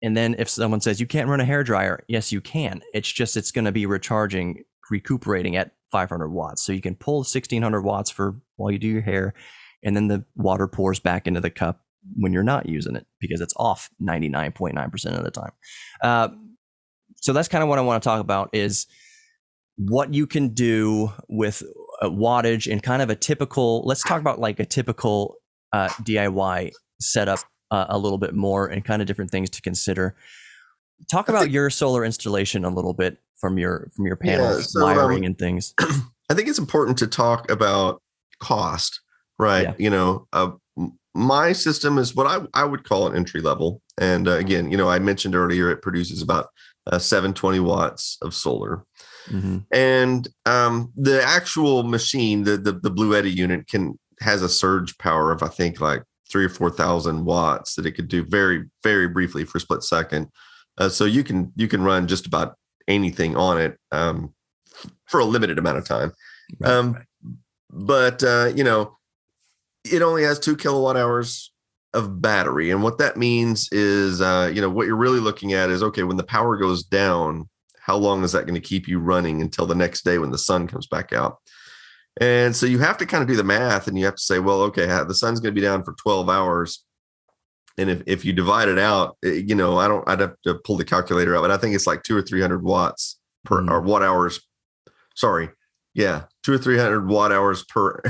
And then if someone says you can't run a hairdryer, yes, you can. It's going to be recuperating at 500 watts. So you can pull 1,600 watts while you do your hair, and then the water pours back into the cup when you're not using it, because it's off 99.9% of the time. So that's kind of what I want to talk about, is what you can do with wattage and kind of let's talk about like a typical DIY setup a little bit more, and kind of different things to consider. Talk about your solar installation a little bit from your panel wiring and things. I think it's important to talk about cost, right? Yeah. My system is what I would call an entry level. And again, I mentioned earlier, it produces about 720 watts of solar. Mm-hmm. And the actual machine, the Bluetti unit, has a surge power of, I think, like 3,000 or 4,000 watts that it could do very, very briefly for a split second. So you can run just about anything on it for a limited amount of time. Right. But it only has 2 kilowatt hours of battery. And what that means is, what you're really looking at is, okay, when the power goes down, how long is that going to keep you running until the next day when the sun comes back out? And so you have to kind of do the math, and you have to say, well, okay, the sun's going to be down for 12 hours. And if you divide it out, I'd have to pull the calculator out, but I think it's like 200 or 300 watts per or watt hours. Sorry. Yeah. 200 or 300 watt hours per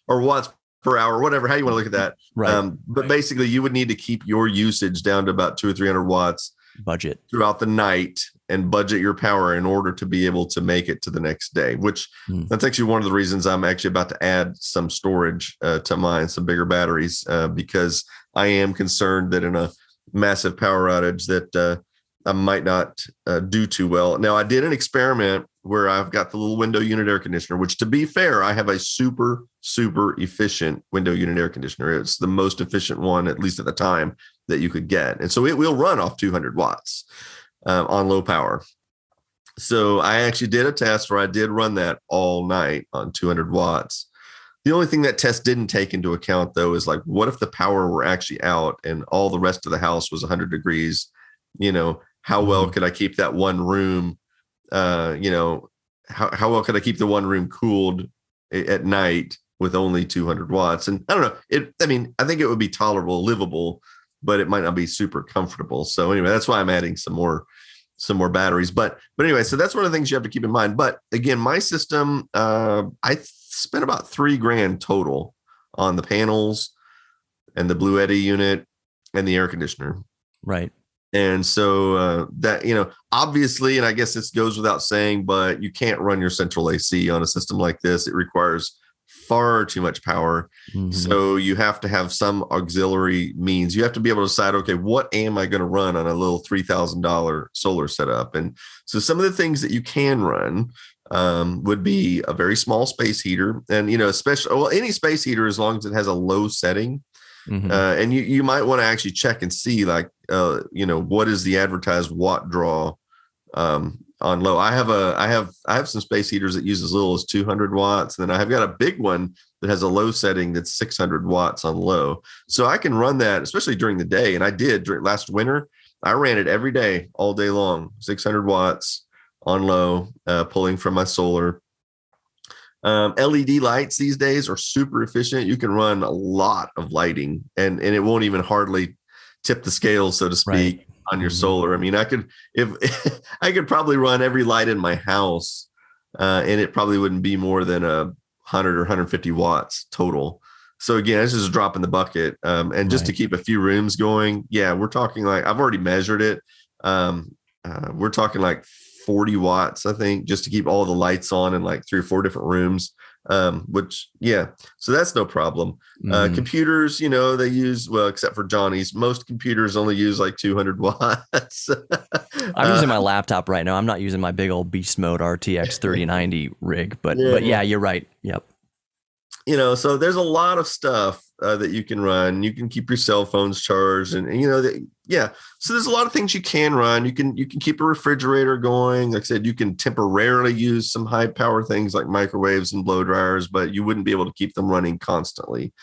or watts per hour, whatever, how you want to look at that. Right. But basically you would need to keep your usage down to about 200 or 300 watts budget throughout the night and budget your power in order to be able to make it to the next day, which that's actually one of the reasons I'm actually about to add some storage to mine, some bigger batteries, because I am concerned that in a massive power outage that I might not do too well. Now, I did an experiment where I've got the little window unit air conditioner, which, to be fair, I have a super, super efficient window unit air conditioner. It's the most efficient one, at least at the time, that you could get. And so it will run off 200 watts on low power. So I actually did a test where I did run that all night on 200 watts. The only thing that test didn't take into account, though, is like, what if the power were actually out and all the rest of the house was 100 degrees? How well could I keep that one room? How well could I keep the one room cooled at night with only 200 watts? And I don't know. I think it would be tolerable, livable, but it might not be super comfortable. So anyway, that's why I'm adding some more batteries. But anyway, so that's one of the things you have to keep in mind. But again, my system, I spent about $3,000 total on the panels and the Blue Eddy unit and the air conditioner. Right. And so that, obviously, and I guess this goes without saying, but you can't run your central AC on a system like this. It requires far too much power. Mm-hmm. So you have to have some auxiliary means. You have to be able to decide, okay, what am I going to run on a little $3,000 solar setup? And so some of the things that you can run would be a very small space heater. And, especially, any space heater, as long as it has a low setting. Mm-hmm. And you might want to actually check and see, like, what is the advertised watt draw on low. I have some space heaters that use as little as 200 watts. And then I've got a big one that has a low setting that's 600 watts on low. So I can run that, especially during the day. And I did during last winter. I ran it every day, all day long, 600 watts on low, pulling from my solar. LED lights these days are super efficient. You can run a lot of lighting and it won't even hardly tip the scale, so to speak, right, on your solar. I mean, I could probably run every light in my house and it probably wouldn't be more than 100 or 150 watts total. So again, this is a drop in the bucket. And just to keep a few rooms going, we're talking like, I've already measured it. We're talking like 40 watts, I think, just to keep all the lights on in like 3 or 4 different rooms, so that's no problem. Computers, they use, well, except for Johnny's, most computers only use like 200 watts. I'm using my laptop right now. I'm not using my big old beast mode RTX 3090 rig, but you're right. Yep. So there's a lot of stuff that you can run. You can keep your cell phones charged, and so there's a lot of things you can run. You can keep a refrigerator going. Like I said, you can temporarily use some high power things like microwaves and blow dryers, but you wouldn't be able to keep them running constantly.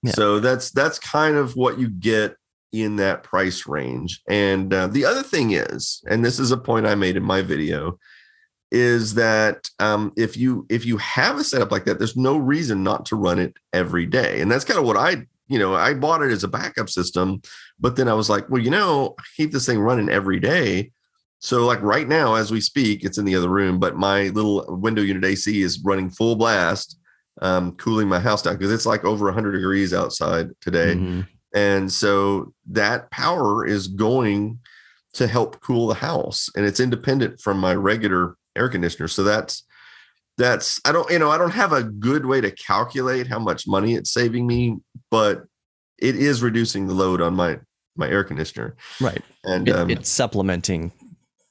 Yeah. So that's kind of what you get in that price range. And the other thing is, and this is a point I made in my video, is that if you have a setup like that, there's no reason not to run it every day. And that's kind of what I bought it as a backup system, but then I was like, well, I keep this thing running every day. So like right now, as we speak, it's in the other room, but my little window unit AC is running full blast, cooling my house down because it's like over 100 degrees outside today. Mm-hmm. And so that power is going to help cool the house, and it's independent from my regular air conditioner. So that's I don't have a good way to calculate how much money it's saving me, but it is reducing the load on my air conditioner. Right. And it's supplementing.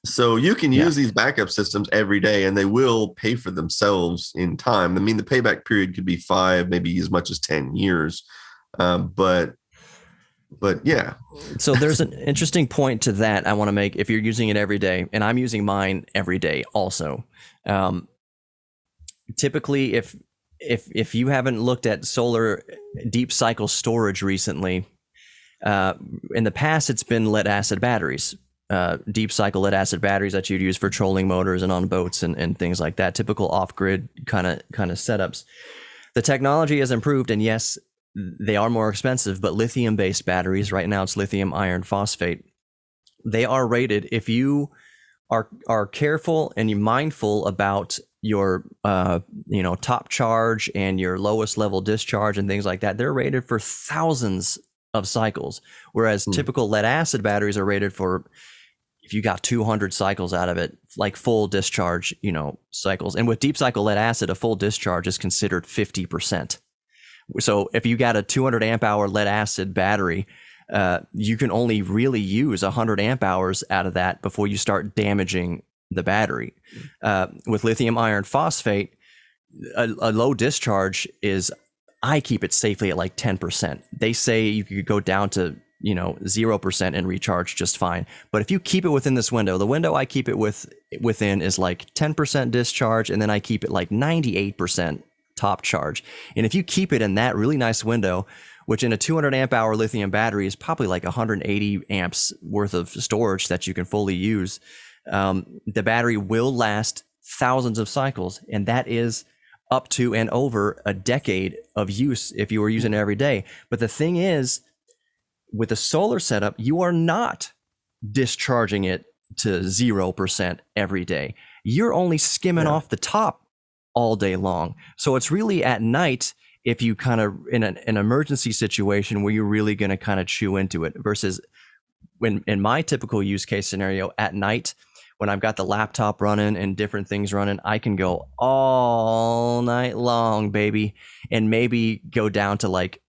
So you can use these backup systems every day and they will pay for themselves in time. I mean, the payback period could be 5, maybe as much as 10 years. But yeah. So there's an interesting point to that I want to make. If you're using it every day, and I'm using mine every day also. Typically, if you haven't looked at solar deep cycle storage recently, in the past it's been lead acid batteries. deep cycle lead acid batteries that you'd use for trolling motors and on boats and things like that. Typical off-grid kind of setups. The technology has improved, and yes, they are more expensive, but lithium-based batteries, right now it's lithium iron phosphate, they are rated, if you are careful and you're mindful about your top charge and your lowest level discharge and things like that, they're rated for thousands of cycles, whereas typical lead acid batteries are rated for, if you got 200 cycles out of it, like full discharge cycles. And with deep cycle lead acid, a full discharge is considered 50%. So if you got a 200 amp hour lead acid battery, you can only really use 100 amp hours out of that before you start damaging the battery. With lithium iron phosphate, a low discharge is, I keep it safely at like 10%. They say you could go down to 0% and recharge just fine. But if you keep it within this window, the window I keep it within is like 10% discharge, and then I keep it like 98% top charge. And if you keep it in that really nice window, which in a 200 amp hour lithium battery is probably like 180 amps worth of storage that you can fully use, the battery will last thousands of cycles, and that is up to and over a decade of use if you were using it every day. But the thing is, with a solar setup, you are not discharging it to 0% every day. You're only skimming off the top all day long. So it's really at night, if you kind of in an emergency situation where you're really going to kind of chew into it, versus when in my typical use case scenario at night, when I've got the laptop running and different things running, I can go all night long, baby, and maybe go down to like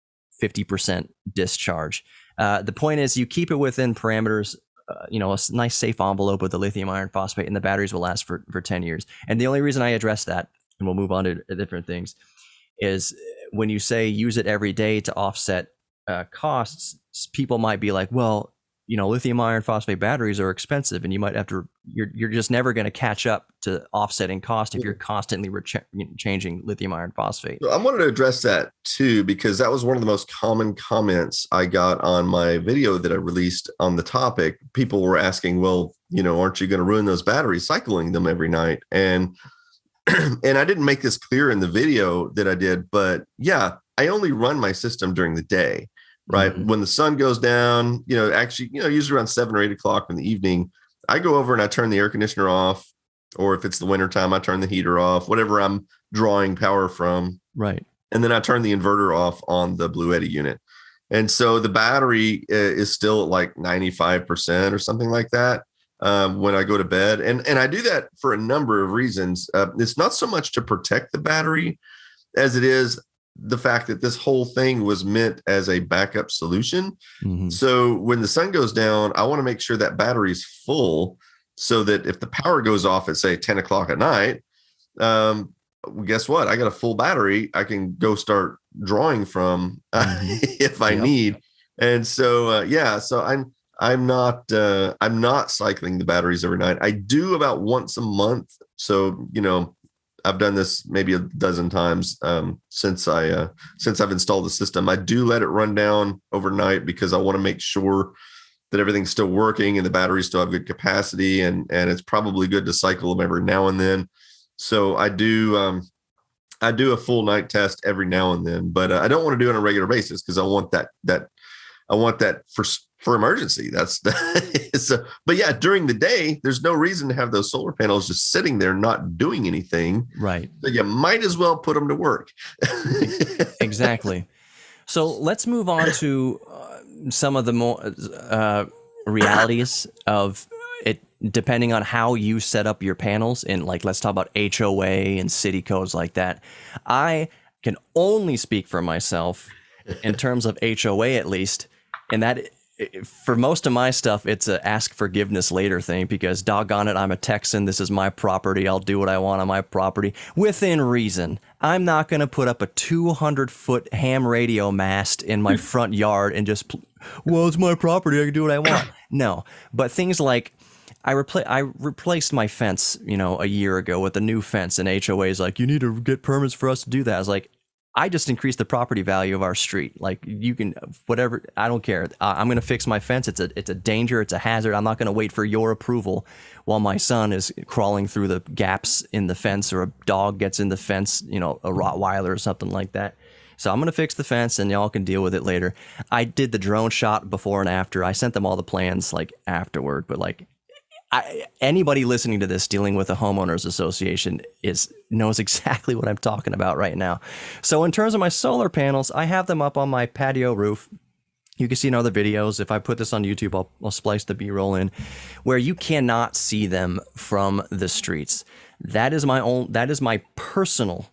50% discharge. The point is, you keep it within parameters, a nice safe envelope with the lithium iron phosphate, and the batteries will last for 10 years. And the only reason I address that, and we'll move on to different things, is when you say use it every day to offset costs, people might be like, well, lithium iron phosphate batteries are expensive, and you might have to, you're just never going to catch up to offsetting cost if you're constantly changing lithium iron phosphate. So I wanted to address that too, because that was one of the most common comments I got on my video that I released on the topic. People were asking, well, aren't you going to ruin those batteries cycling them every night? And and I didn't make this clear in the video that I did, but yeah, I only run my system during the day, right? Mm-hmm. When the sun goes down, usually around 7 or 8 o'clock in the evening, I go over and I turn the air conditioner off, or if it's the wintertime, I turn the heater off, whatever I'm drawing power from. Right. And then I turn the inverter off on the Bluetti unit. And so the battery is still at like 95% or something like that. When I go to bed, and I do that for a number of reasons. It's not so much to protect the battery as it is the fact that this whole thing was meant as a backup solution. Mm-hmm. So when the sun goes down, I want to make sure that battery's full, so that if the power goes off at say 10 o'clock at night, guess what? I got a full battery. I can go start drawing from if I need. And so, so I'm not cycling the batteries every night. I do about once a month. So, I've done this maybe a dozen times since I've installed the system. I do let it run down overnight because I want to make sure that everything's still working and the batteries still have good capacity, and it's probably good to cycle them every now and then. So I do a full night test every now and then, but I don't want to do it on a regular basis because I want that for emergency. That's so, but yeah, during the day, there's no reason to have those solar panels just sitting there not doing anything. Right. So you might as well put them to work. Exactly. So let's move on to some of the more realities of it, depending on how you set up your panels. And like, let's talk about HOA and city codes like that. I can only speak for myself in terms of HOA, at least. And that, for most of my stuff, it's a ask forgiveness later thing, because doggone it, I'm a Texan. This is my property. I'll do what I want on my property within reason. I'm not going to put up a 200-foot ham radio mast in my front yard and just, well, it's my property. I can do what I want. No, but things like I replaced my fence, a year ago with a new fence, and HOA is like, you need to get permits for us to do that. I was like, I just increased the property value of our street. Like you can, whatever, I don't care. I'm going to fix my fence. It's a danger. It's a hazard. I'm not going to wait for your approval while my son is crawling through the gaps in the fence, or a dog gets in the fence, a Rottweiler or something like that. So I'm going to fix the fence and y'all can deal with it later. I did the drone shot before and after. I sent them all the plans like afterward, but like anybody listening to this dealing with a homeowners association knows exactly what I'm talking about right now. So in terms of my solar panels, I have them up on my patio roof. You can see in other videos. If I put this on YouTube, I'll splice the B-roll in, where you cannot see them from the streets. That is my personal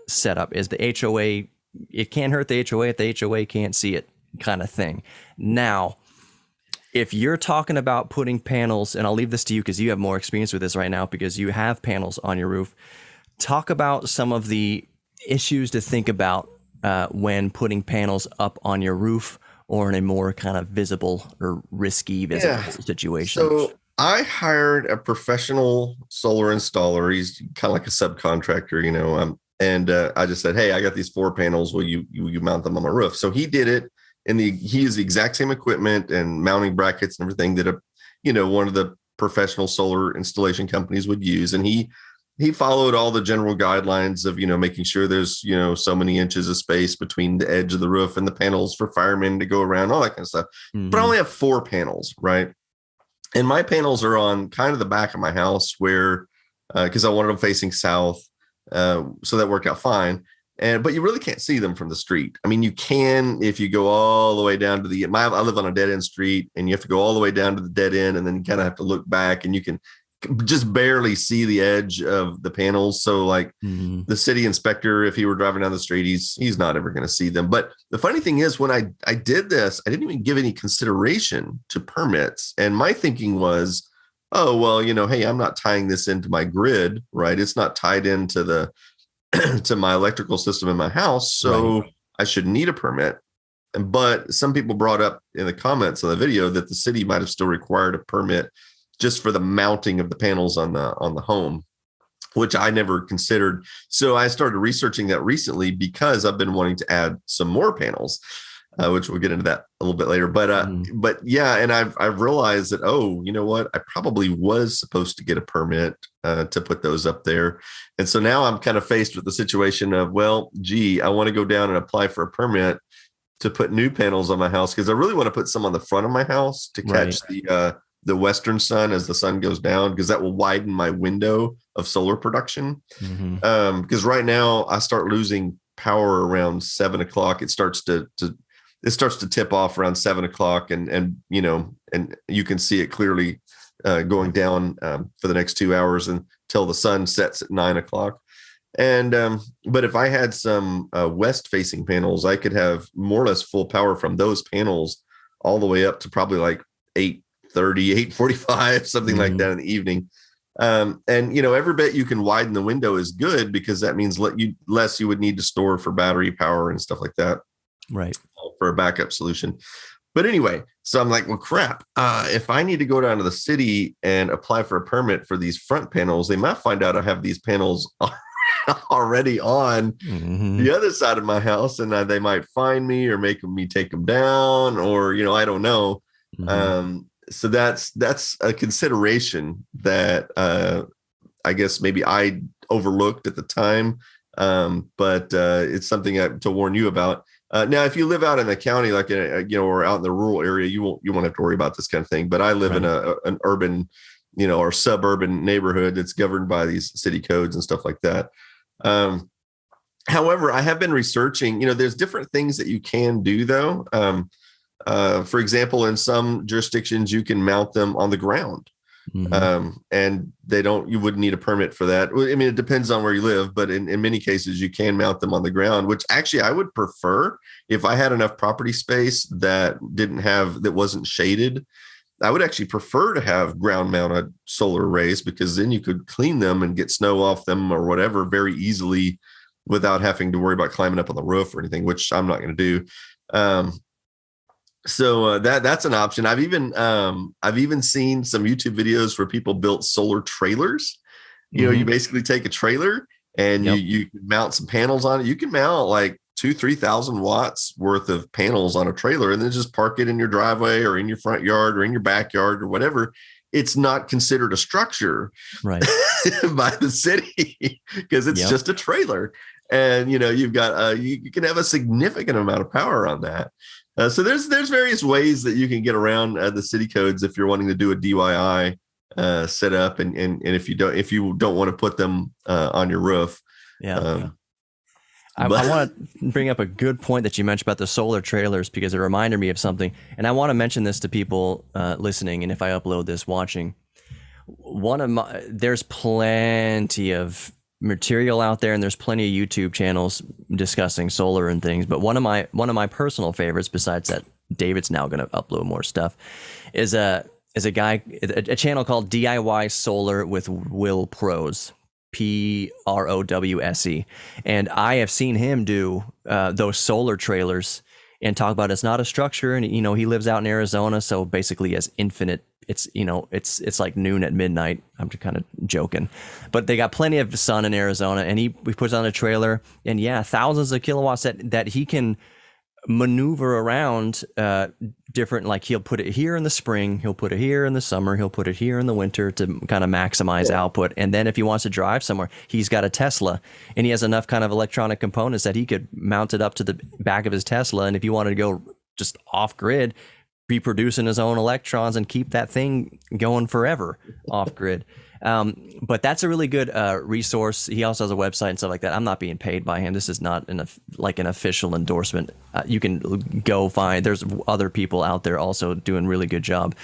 setup. Is the HOA? It can't hurt the HOA if the HOA can't see it, kind of thing. Now, if you're talking about putting panels, and I'll leave this to you because you have more experience with this right now because you have panels on your roof. Talk about some of the issues to think about when putting panels up on your roof, or in a more kind of visible or risky situation. So I hired a professional solar installer. He's kind of like a subcontractor, and I just said, hey, I got these 4 panels. Will you mount them on my roof? So he did it. And he used the exact same equipment and mounting brackets and everything that one of the professional solar installation companies would use. And he followed all the general guidelines of making sure there's so many inches of space between the edge of the roof and the panels for firemen to go around, all that kind of stuff. Mm-hmm. But I only have 4 panels, right? And my panels are on kind of the back of my house where because I wanted them facing south, so that worked out fine. But you really can't see them from the street. I mean, you can if you go all the way down to I live on a dead end street, and you have to go all the way down to the dead end, and then you kind of have to look back, and you can just barely see the edge of the panels. So like the city inspector, if he were driving down the street, he's not ever going to see them. But the funny thing is, when I did this, I didn't even give any consideration to permits. And my thinking was, oh, well, hey, I'm not tying this into my grid, right? It's not tied into to my electrical system in my house, so right. I shouldn't need a permit. But some people brought up in the comments on the video that the city might have still required a permit just for the mounting of the panels on the home, which I never considered. So I started researching that recently because I've been wanting to add some more panels, which we'll get into that a little bit later. But yeah, and I've realized that, oh, you know what? I probably was supposed to get a permit to put those up there. And so now I'm kind of faced with the situation of, well, gee, I want to go down and apply for a permit to put new panels on my house because I really want to put some on the front of my house to catch the western sun as the sun goes down, because that will widen my window of solar production. Because right now I start losing power around 7 o'clock. It starts to tip off around 7 o'clock, and you can see it clearly going down for the next 2 hours until the sun sets at 9 o'clock. And but if I had some west facing panels, I could have more or less full power from those panels all the way up to probably like 8:30, 8:45, something like that in the evening. And every bit you can widen the window is good, because that means less you would need to store for battery power and stuff like that. Right. For a backup solution. But anyway, so I'm like, well, crap. If I need to go down to the city and apply for a permit for these front panels, they might find out I have these panels already on the other side of my house, and they might find me or make me take them down, or I don't know. So that's a consideration that I guess maybe I overlooked at the time, but it's something to warn you about. Now, if you live out in the county, like or out in the rural area, you won't have to worry about this kind of thing. But I live in an urban, or suburban neighborhood that's governed by these city codes and stuff like that. However, I have been researching. There's different things that you can do, though. For example, in some jurisdictions, you can mount them on the ground. And you wouldn't need a permit for that. I mean, it depends on where you live, but in many cases you can mount them on the ground, which actually I would prefer. If I had enough property space that wasn't shaded, I would actually prefer to have ground mounted solar arrays, because then you could clean them and get snow off them or whatever very easily without having to worry about climbing up on the roof or anything, which I'm not going to do. So that's an option. I've even seen some YouTube videos where people built solar trailers. You basically take a trailer and Yep. you can mount some panels on it. You can mount like 2,000-3,000 watts worth of panels on a trailer and then just park it in your driveway or in your front yard or in your backyard or whatever. It's not considered a structure Right. by the city because it's just a trailer. And you've got you can have a significant amount of power on that. So there's various ways that you can get around the city codes if you're wanting to do a DIY setup, and if you don't want to put them on your roof. I want to bring up a good point that you mentioned about the solar trailers, because it reminded me of something, and I want to mention this to people listening, and if I upload this watching. There's plenty of material out there, and there's plenty of YouTube channels discussing solar and things. But one of my personal favorites, besides that, David's now going to upload more stuff, is a channel called DIY Solar with Will Pros, PROWSE, and I have seen him do those solar trailers and talk about it's not a structure, and he lives out in Arizona, so basically he has infinite. It's like noon at midnight. I'm just kind of joking, but they got plenty of sun in Arizona, and he puts on a trailer, and thousands of kilowatts that he can maneuver around different. Like he'll put it here in the spring, he'll put it here in the summer, he'll put it here in the winter to kind of maximize output. And then if he wants to drive somewhere, he's got a Tesla, and he has enough kind of electronic components that he could mount it up to the back of his Tesla. And if he wanted to go just off grid, be producing his own electrons and keep that thing going forever off grid. But that's a really good resource. He also has a website and stuff like that. I'm not being paid by him. This is not an official endorsement. You can go find, there's other people out there also doing a really good job.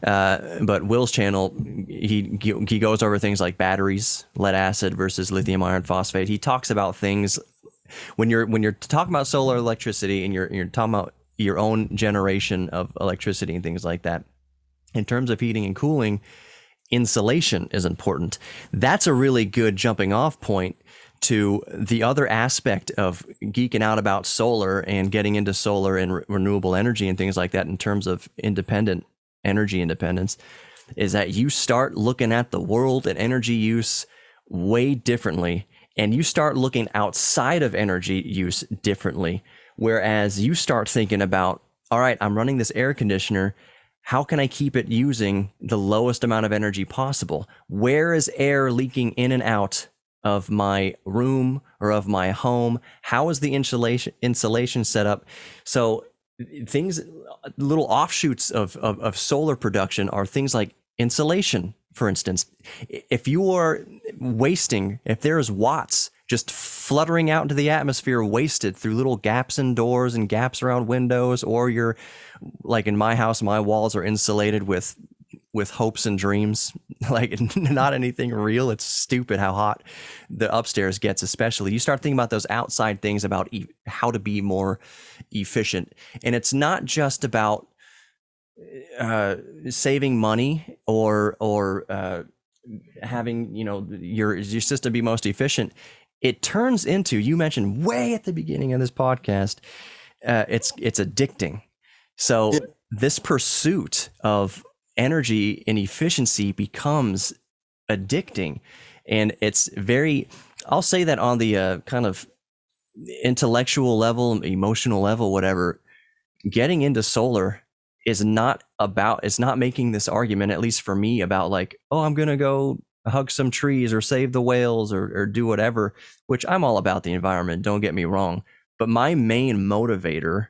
But Will's channel, he goes over things like batteries, lead acid versus lithium iron phosphate. He talks about things when you're talking about solar electricity and you're talking about your own generation of electricity and things like that. In terms of heating and cooling, insulation is important. That's a really good jumping off point to the other aspect of geeking out about solar and getting into solar and renewable energy and things like that in terms of energy independence, is that you start looking at the world and energy use way differently, and you start looking outside of energy use differently. Whereas you start thinking about, all right, I'm running this air conditioner. How can I keep it using the lowest amount of energy possible? Where is air leaking in and out of my room or of my home? How is the insulation set up? So things, little offshoots of solar production are things like insulation, for instance. If you are if there's watts just fluttering out into the atmosphere, wasted through little gaps in doors and gaps around windows, or you're like in my house, my walls are insulated with hopes and dreams, like not anything real. It's stupid how hot the upstairs gets, especially. You start thinking about those outside things about how to be more efficient. And it's not just about saving money or having, your system be most efficient. It turns into, you mentioned way at the beginning of this podcast, it's addicting. So this pursuit of energy and efficiency becomes addicting, and it's I'll say that on the kind of intellectual level, emotional level, whatever, getting into solar it's not making this argument, at least for me, about like, oh, I'm gonna go hug some trees or save the whales or do whatever, which I'm all about the environment, don't get me wrong. But my main motivator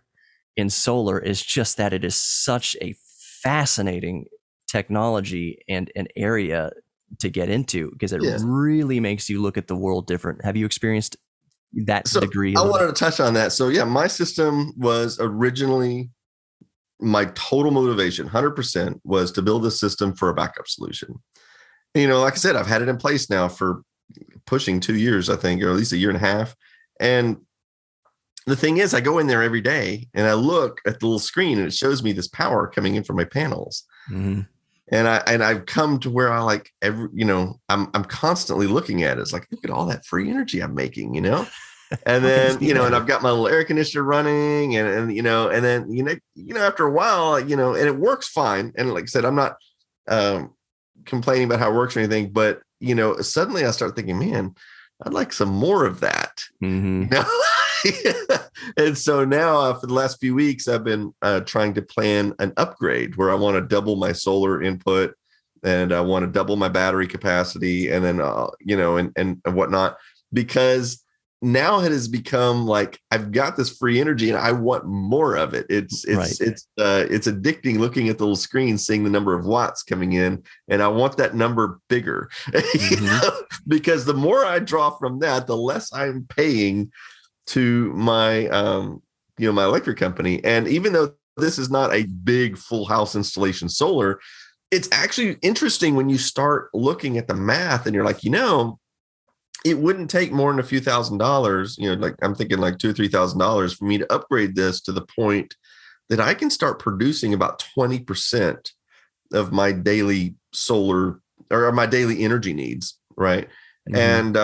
in solar is just that it is such a fascinating technology and an area to get into, because it really makes you look at the world different. Have you experienced that degree? I wanted to touch on that. So my system was originally, my total motivation, 100%, was to build a system for a backup solution. Like I said, I've had it in place now for pushing 2 years, I think, or at least a year and a half. And the thing is, I go in there every day and I look at the little screen and it shows me this power coming in from my panels. Mm-hmm. And I've come to where I like I'm constantly looking at it. It's like, look at all that free energy I'm making, And then, and I've got my little air conditioner running and then, after a while, and it works fine. And like I said, I'm not complaining about how it works or anything, but, suddenly I start thinking, man, I'd like some more of that. Mm-hmm. And so now for the last few weeks, I've been trying to plan an upgrade where I want to double my solar input and I want to double my battery capacity and then, and whatnot, because now it has become like I've got this free energy and I want more of it. It's addicting looking at the little screen, seeing the number of watts coming in, and I want that number bigger. Mm-hmm. Because the more I draw from that, the less I'm paying to my my electric company. And even though this is not a big full house installation solar, it's actually interesting when you start looking at the math and you're like, it wouldn't take more than a few $1,000s, like I'm thinking like $2,000 or $3,000 for me to upgrade this to the point that I can start producing about 20% of my daily solar or my daily energy needs. Right. Mm-hmm. And,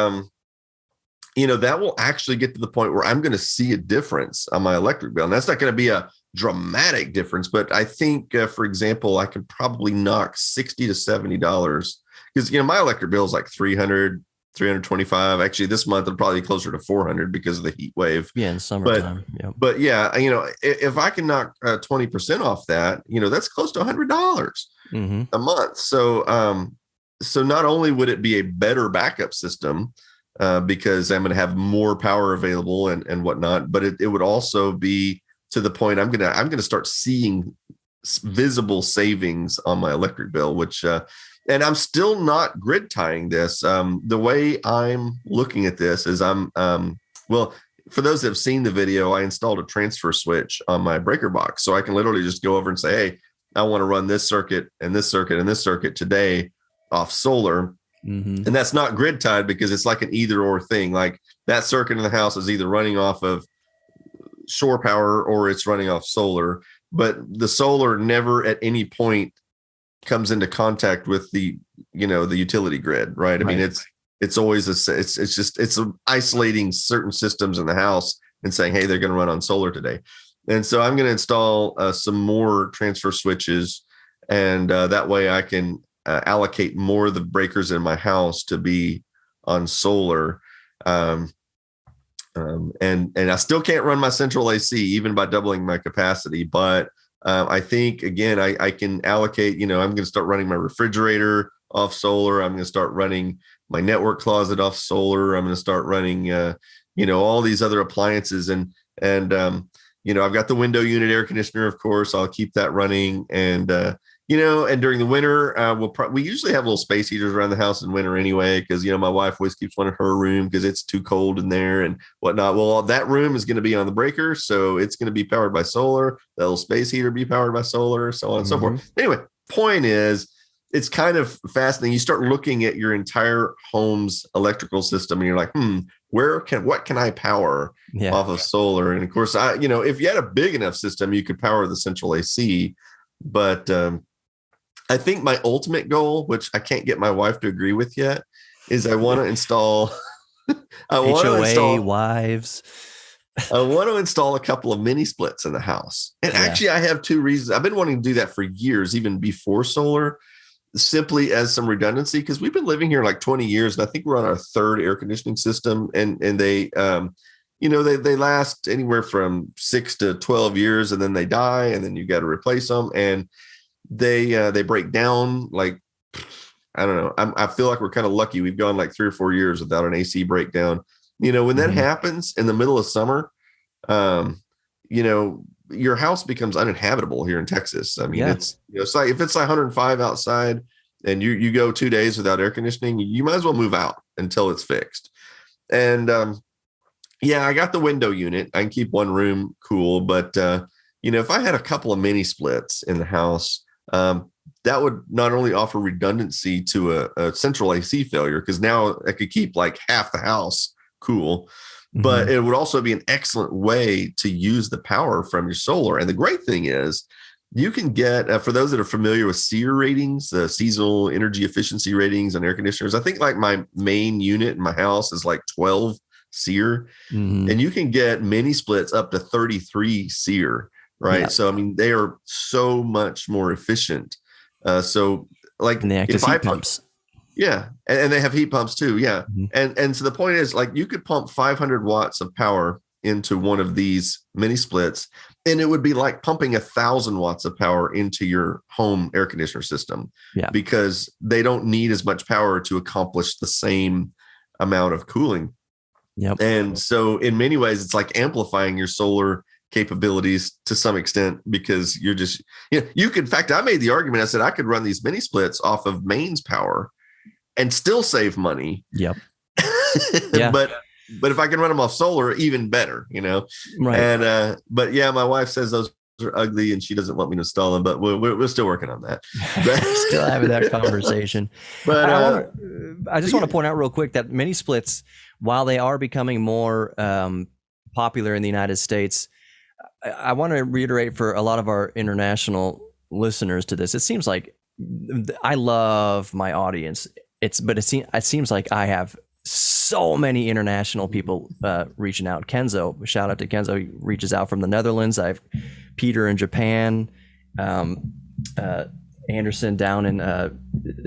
that will actually get to the point where I'm going to see a difference on my electric bill. And that's not going to be a dramatic difference, but I think, for example, I could probably knock $60 to $70 because, my electric bill is like 325. Actually, this month it'll probably be closer to 400 because of the heat wave. Yeah, in summertime. But yeah, if I can knock 20% off that, that's close to $100 Mm-hmm. a month. So not only would it be a better backup system because I'm going to have more power available and whatnot, but it would also be to the point I'm going to start seeing visible savings on my electric bill, which and I'm still not grid tying this. The way I'm looking at this is for those that have seen the video, I installed a transfer switch on my breaker box. So I can literally just go over and say, hey, I want to run this circuit and this circuit and this circuit today off solar. Mm-hmm. And that's not grid tied because it's like an either or thing. Like that circuit in the house is either running off of shore power or it's running off solar. But the solar never at any point comes into contact with the utility grid, right? I mean, it's always it's isolating certain systems in the house and saying, hey, they're going to run on solar today. And so I'm going to install some more transfer switches, and that way I can allocate more of the breakers in my house to be on solar. And I still can't run my central AC even by doubling my capacity, but I think, again, I can allocate, I'm going to start running my refrigerator off solar. I'm going to start running my network closet off solar. I'm going to start running, all these other appliances. And I've got the window unit air conditioner, of course, I'll keep that running. And during the winter, we usually have little space heaters around the house in winter anyway, because, my wife always keeps one in her room because it's too cold in there and whatnot. Well, that room is going to be on the breaker, so it's going to be powered by solar. That little space heater be powered by solar, so on and so forth. Anyway, point is, it's kind of fascinating. You start looking at your entire home's electrical system and you're like, what can I power off of solar? And of course, if you had a big enough system, you could power the central AC. But I think my ultimate goal, which I can't get my wife to agree with yet, is I want to install wives. I want to install a couple of mini splits in the house. And actually, I have two reasons. I've been wanting to do that for years, even before solar, simply as some redundancy, because we've been living here like 20 years. And I think we're on our third air conditioning system. And they, they last anywhere from 6 to 12 years and then they die and then you got to replace them. And they break down. Like, I don't know. I feel like we're kind of lucky. We've gone like 3 or 4 years without an AC breakdown. When that happens in the middle of summer, your house becomes uninhabitable here in Texas. I mean, it's like if it's like 105 outside and you go 2 days without air conditioning, you might as well move out until it's fixed. And I got the window unit. I can keep one room cool, but if I had a couple of mini splits in the house, that would not only offer redundancy to a central AC failure, because now I could keep like half the house cool, but it would also be an excellent way to use the power from your solar. And the great thing is you can get, for those that are familiar with SEER ratings, the seasonal energy efficiency ratings on air conditioners, I think like my main unit in my house is like 12 SEER, and you can get mini splits up to 33 SEER, right? So, I mean, they are so much more efficient. So like if I pumps. Yeah, and they have heat pumps too. Yeah, Mhm. and so the point is, like, you could pump 500 watts of power into one of these mini splits, and it would be like pumping 1,000 watts of power into your home air conditioner system, Yeah. because they don't need as much power to accomplish the same amount of cooling. Yep. And so, in many ways, it's like amplifying your solar capabilities to some extent, because you're just, you could, in fact, I made the argument. I said I could run these mini splits off of mains power and still save money. Yep. Yeah. but if I can run them off solar, even better, Right. And but yeah, my wife says those are ugly and she doesn't want me to install them, but we're still working on that. Still having that conversation. But I just want to point out real quick that mini splits, while they are becoming more popular in the United States, I want to reiterate for a lot of our international listeners to this. It seems like I love my audience. It seems like I have so many international people reaching out. Kenzo, shout out to Kenzo. He reaches out from the Netherlands. I've Peter in Japan, Anderson down in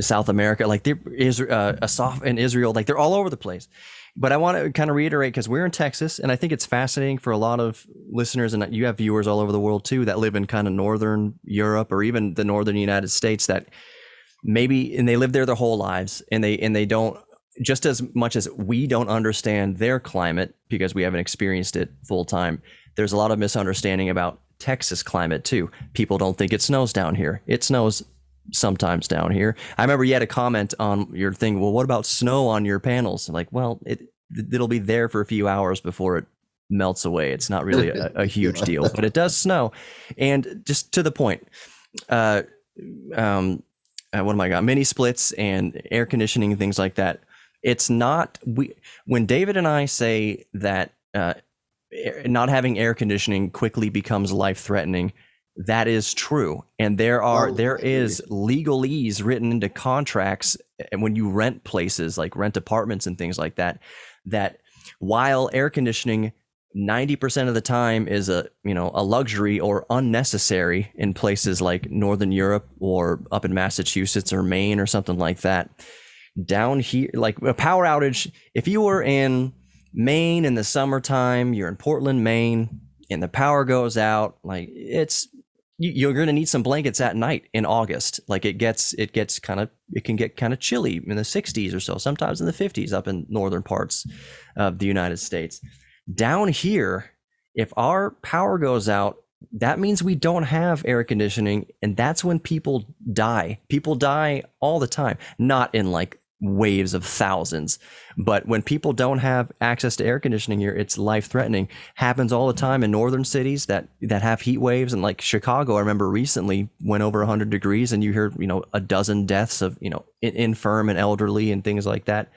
South America. Like Asaf in Israel. Like they're all over the place. But I want to kind of reiterate, because we're in Texas, and I think it's fascinating for a lot of listeners, and you have viewers all over the world too that live in kind of northern Europe or even the northern United States, that maybe, and they live there their whole lives, and they don't, just as much as we don't understand their climate because we haven't experienced it full time. There's a lot of misunderstanding about Texas climate too. People don't think it snows down here. It snows sometimes down here. I remember you had a comment on your thing. Well, what about snow on your panels? Like, well, it'll be there for a few hours before it melts away. It's not really a huge deal, but it does snow. And just to the point, what am I got? Mini splits and air conditioning and things like that. It's not, when David and I say that not having air conditioning quickly becomes life threatening, that is true. And there is legalese written into contracts, and when you rent places, like rent apartments and things like that, that while air conditioning 90% of the time is a luxury or unnecessary in places like Northern Europe or up in Massachusetts or Maine or something like that, down here, like a power outage, if you were in Maine in the summertime, you're in Portland, Maine, and the power goes out, like you're going to need some blankets at night in August. Like it can get kind of chilly in the 60s or so, sometimes in the 50s up in northern parts of the United States. Down here, if our power goes out, that means we don't have air conditioning, and that's when people die. People die all the time, not in like waves of thousands, but when people don't have access to air conditioning here, it's life threatening. Happens all the time in northern cities that have heat waves, and like Chicago, I remember recently went over 100 degrees, and you hear a dozen deaths of infirm and elderly and things like that.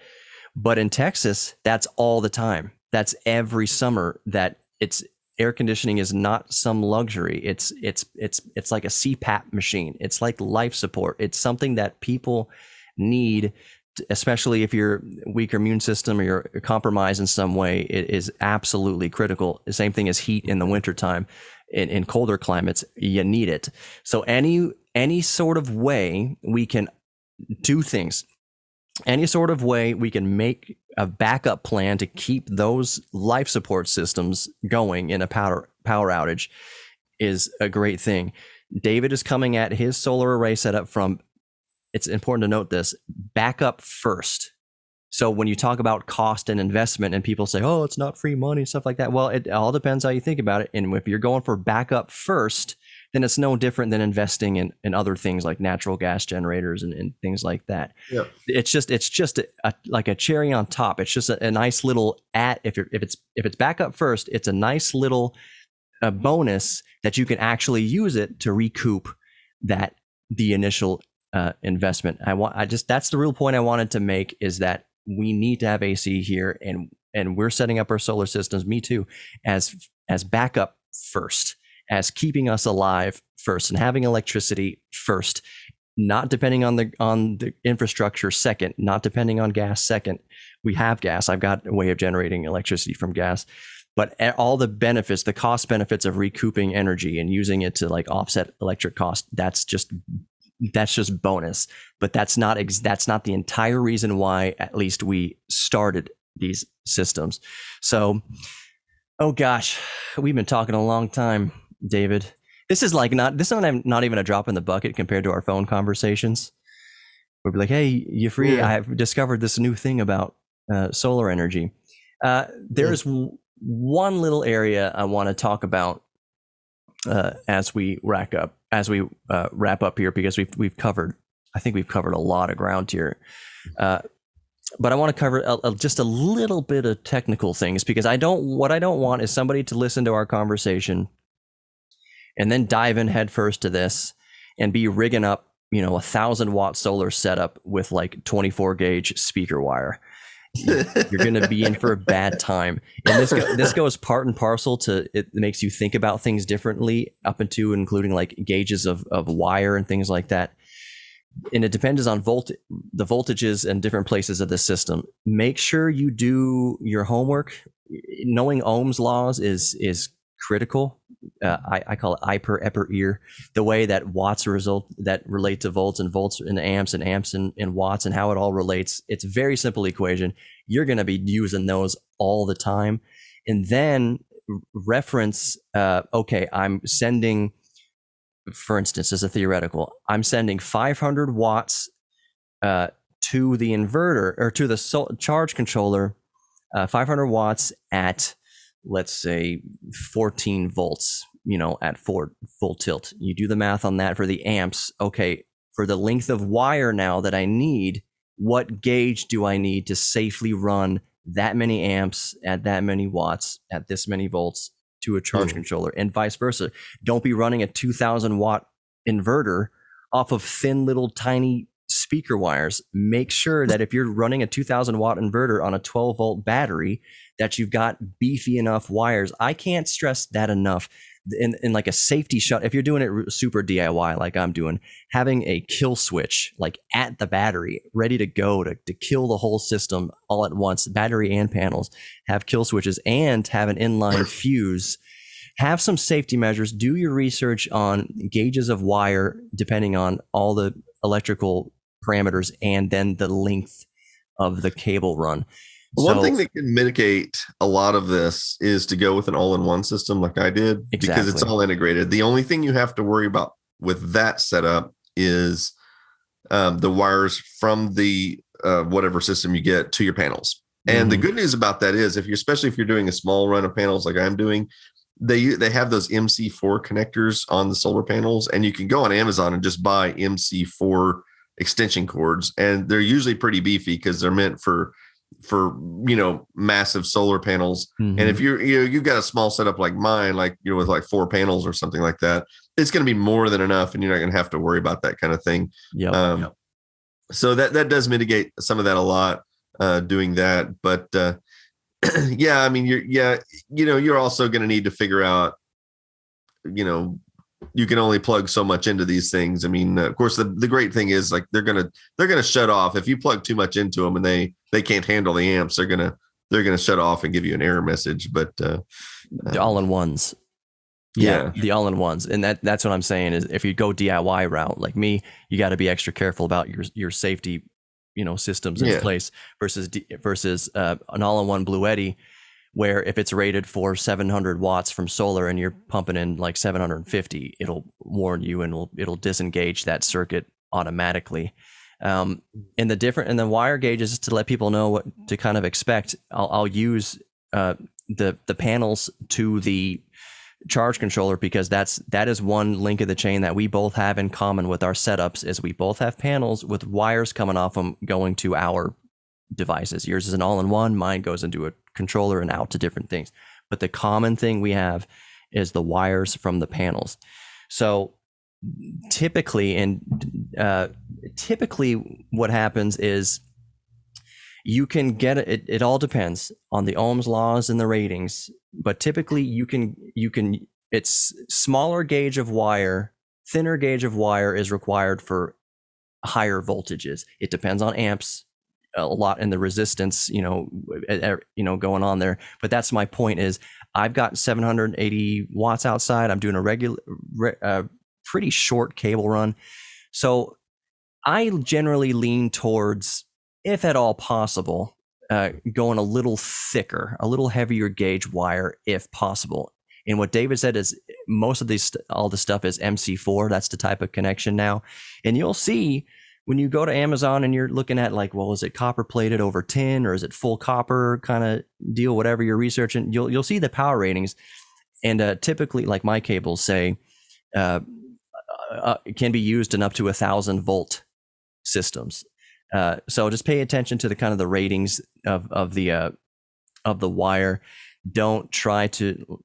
But in Texas, that's all the time. That's every summer. That it's air conditioning is not some luxury. It's like a CPAP machine. It's like life support. It's something that people need, especially if you're weaker immune system or you're compromised in some way. It is absolutely critical. The same thing as heat in the wintertime. In colder climates, you need it. So any sort of way we can do things, any sort of way we can make a backup plan to keep those life support systems going in a power outage is a great thing. David is coming at his solar array setup from, it's important to note this, backup first. So when you talk about cost and investment and people say, oh, it's not free money, stuff like that. Well, it all depends how you think about it. And if you're going for backup first, then it's no different than investing in other things like natural gas generators and things like that. Yeah. It's just like a cherry on top. It's just a nice little if it's backup first, it's a nice little bonus that you can actually use it to recoup the initial investment. That's the real point I wanted to make, is that we need to have AC here, and we're setting up our solar systems, me too, as backup first, as keeping us alive first, and having electricity first, not depending on the infrastructure second, not depending on gas second. We have gas. I've got a way of generating electricity from gas, but all the benefits, the cost benefits of recouping energy and using it to like offset electric cost, that's just that's just bonus. But that's not the entire reason why at least we started these systems. So, oh gosh, we've been talking a long time, David. This is not even a drop in the bucket compared to our phone conversations. We'd be like, hey, you free? Yeah. I've discovered this new thing about solar energy. There's one little area I want to talk about as we wrap up here, because we've covered a lot of ground here. But I want to cover just a little bit of technical things, because what I don't want is somebody to listen to our conversation and then dive in headfirst to this and be rigging up, 1,000-watt solar setup with like 24 gauge speaker wire. You're going to be in for a bad time. And this goes part and parcel to, it makes you think about things differently, up into including like gauges of wire and things like that. And it depends on the voltages and different places of the system. Make sure you do your homework. Knowing Ohm's laws is critical. I call it I per epper ear. The way that watts relate to volts and amps and watts, and how it all relates. It's a very simple equation. You're going to be using those all the time. And then reference, okay, I'm sending, for instance, as a theoretical, I'm sending 500 watts to the inverter, or to the charge controller, 500 watts at, let's say, 14 volts, at full tilt. You do the math on that for the amps. Okay, for the length of wire now that I need, what gauge do I need to safely run that many amps at that many watts at this many volts to a charge controller, and vice versa? Don't be running a 2,000 watt inverter off of thin little tiny speaker wires. Make sure that if you're running a 2,000 watt inverter on a 12 volt battery, that you've got beefy enough wires. I can't stress that enough. In like a safety shut, if you're doing it super DIY like I'm doing, having a kill switch like at the battery ready to go to kill the whole system all at once, battery and panels, have kill switches, and have an inline fuse. Have some safety measures. Do your research on gauges of wire depending on all the electrical parameters, and then the length of the cable run. One thing that can mitigate a lot of this is to go with an all-in-one system like I did, because it's all integrated. The only thing you have to worry about with that setup is the wires from the whatever system you get to your panels. And the good news about that is, especially if you're doing a small run of panels like I'm doing, they have those MC4 connectors on the solar panels, and you can go on Amazon and just buy MC4 extension cords, and they're usually pretty beefy because they're meant for massive solar panels. And if you've got a small setup like mine, like with like 4 panels or something like that, it's going to be more than enough, and you're not going to have to worry about that kind of thing. So that does mitigate some of that a lot, doing that. But yeah, I mean, you're also going to need to figure out, you can only plug so much into these things. I mean, of course, the great thing is like they're gonna shut off if you plug too much into them, and they can't handle the amps. They're gonna shut off and give you an error message. But the all-in-ones, the all-in-ones, and that's what I'm saying is, if you go DIY route like me, you got to be extra careful about your safety, systems in place versus an all-in-one Bluetti, where if it's rated for 700 watts from solar and you're pumping in like 750, it'll warn you and it'll disengage that circuit automatically. And the wire gauges, to let people know what to kind of expect, I'll use the panels to the charge controller, because that is one link of the chain that we both have in common with our setups, is we both have panels with wires coming off them going to our devices. Yours is an all-in-one, mine goes into a controller and out to different things. But the common thing we have is the wires from the panels. So typically what happens is you can get it. It all depends on the Ohm's laws and the ratings, but typically you can it's smaller gauge of wire, thinner gauge of wire is required for higher voltages. It depends on amps a lot, and the resistance, going on there. But that's my point, is I've got 780 watts outside. I'm doing a regular, pretty short cable run. So I generally lean towards, if at all possible, going a little thicker, a little heavier gauge wire if possible. And what David said is most of all the stuff is MC4. That's the type of connection now. And you'll see when you go to Amazon and you're looking at like, well, is it copper plated over tin or is it full copper kind of deal, whatever you're researching, you'll see the power ratings. And typically, like my cables say, it can be used in up to 1,000 volt systems. So just pay attention to the kind of the ratings of the wire. Don't try to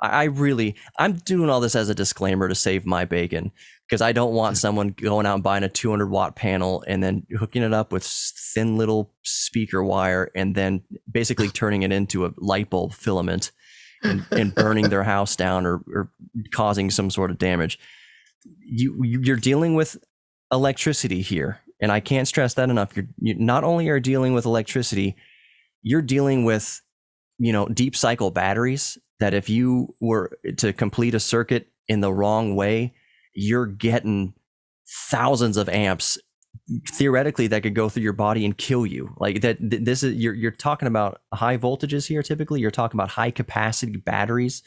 I'm doing all this as a disclaimer to save my bacon, because I don't want someone going out and buying a 200 watt panel and then hooking it up with thin little speaker wire and then basically turning it into a light bulb filament and burning their house down or causing some sort of damage. You're dealing with electricity here. And I can't stress that enough. You not only are dealing with electricity, you're dealing with, deep cycle batteries that if you were to complete a circuit in the wrong way, you're getting thousands of amps theoretically that could go through your body and kill you. Like that, this is, you're talking about high voltages here. Typically you're talking about high capacity batteries.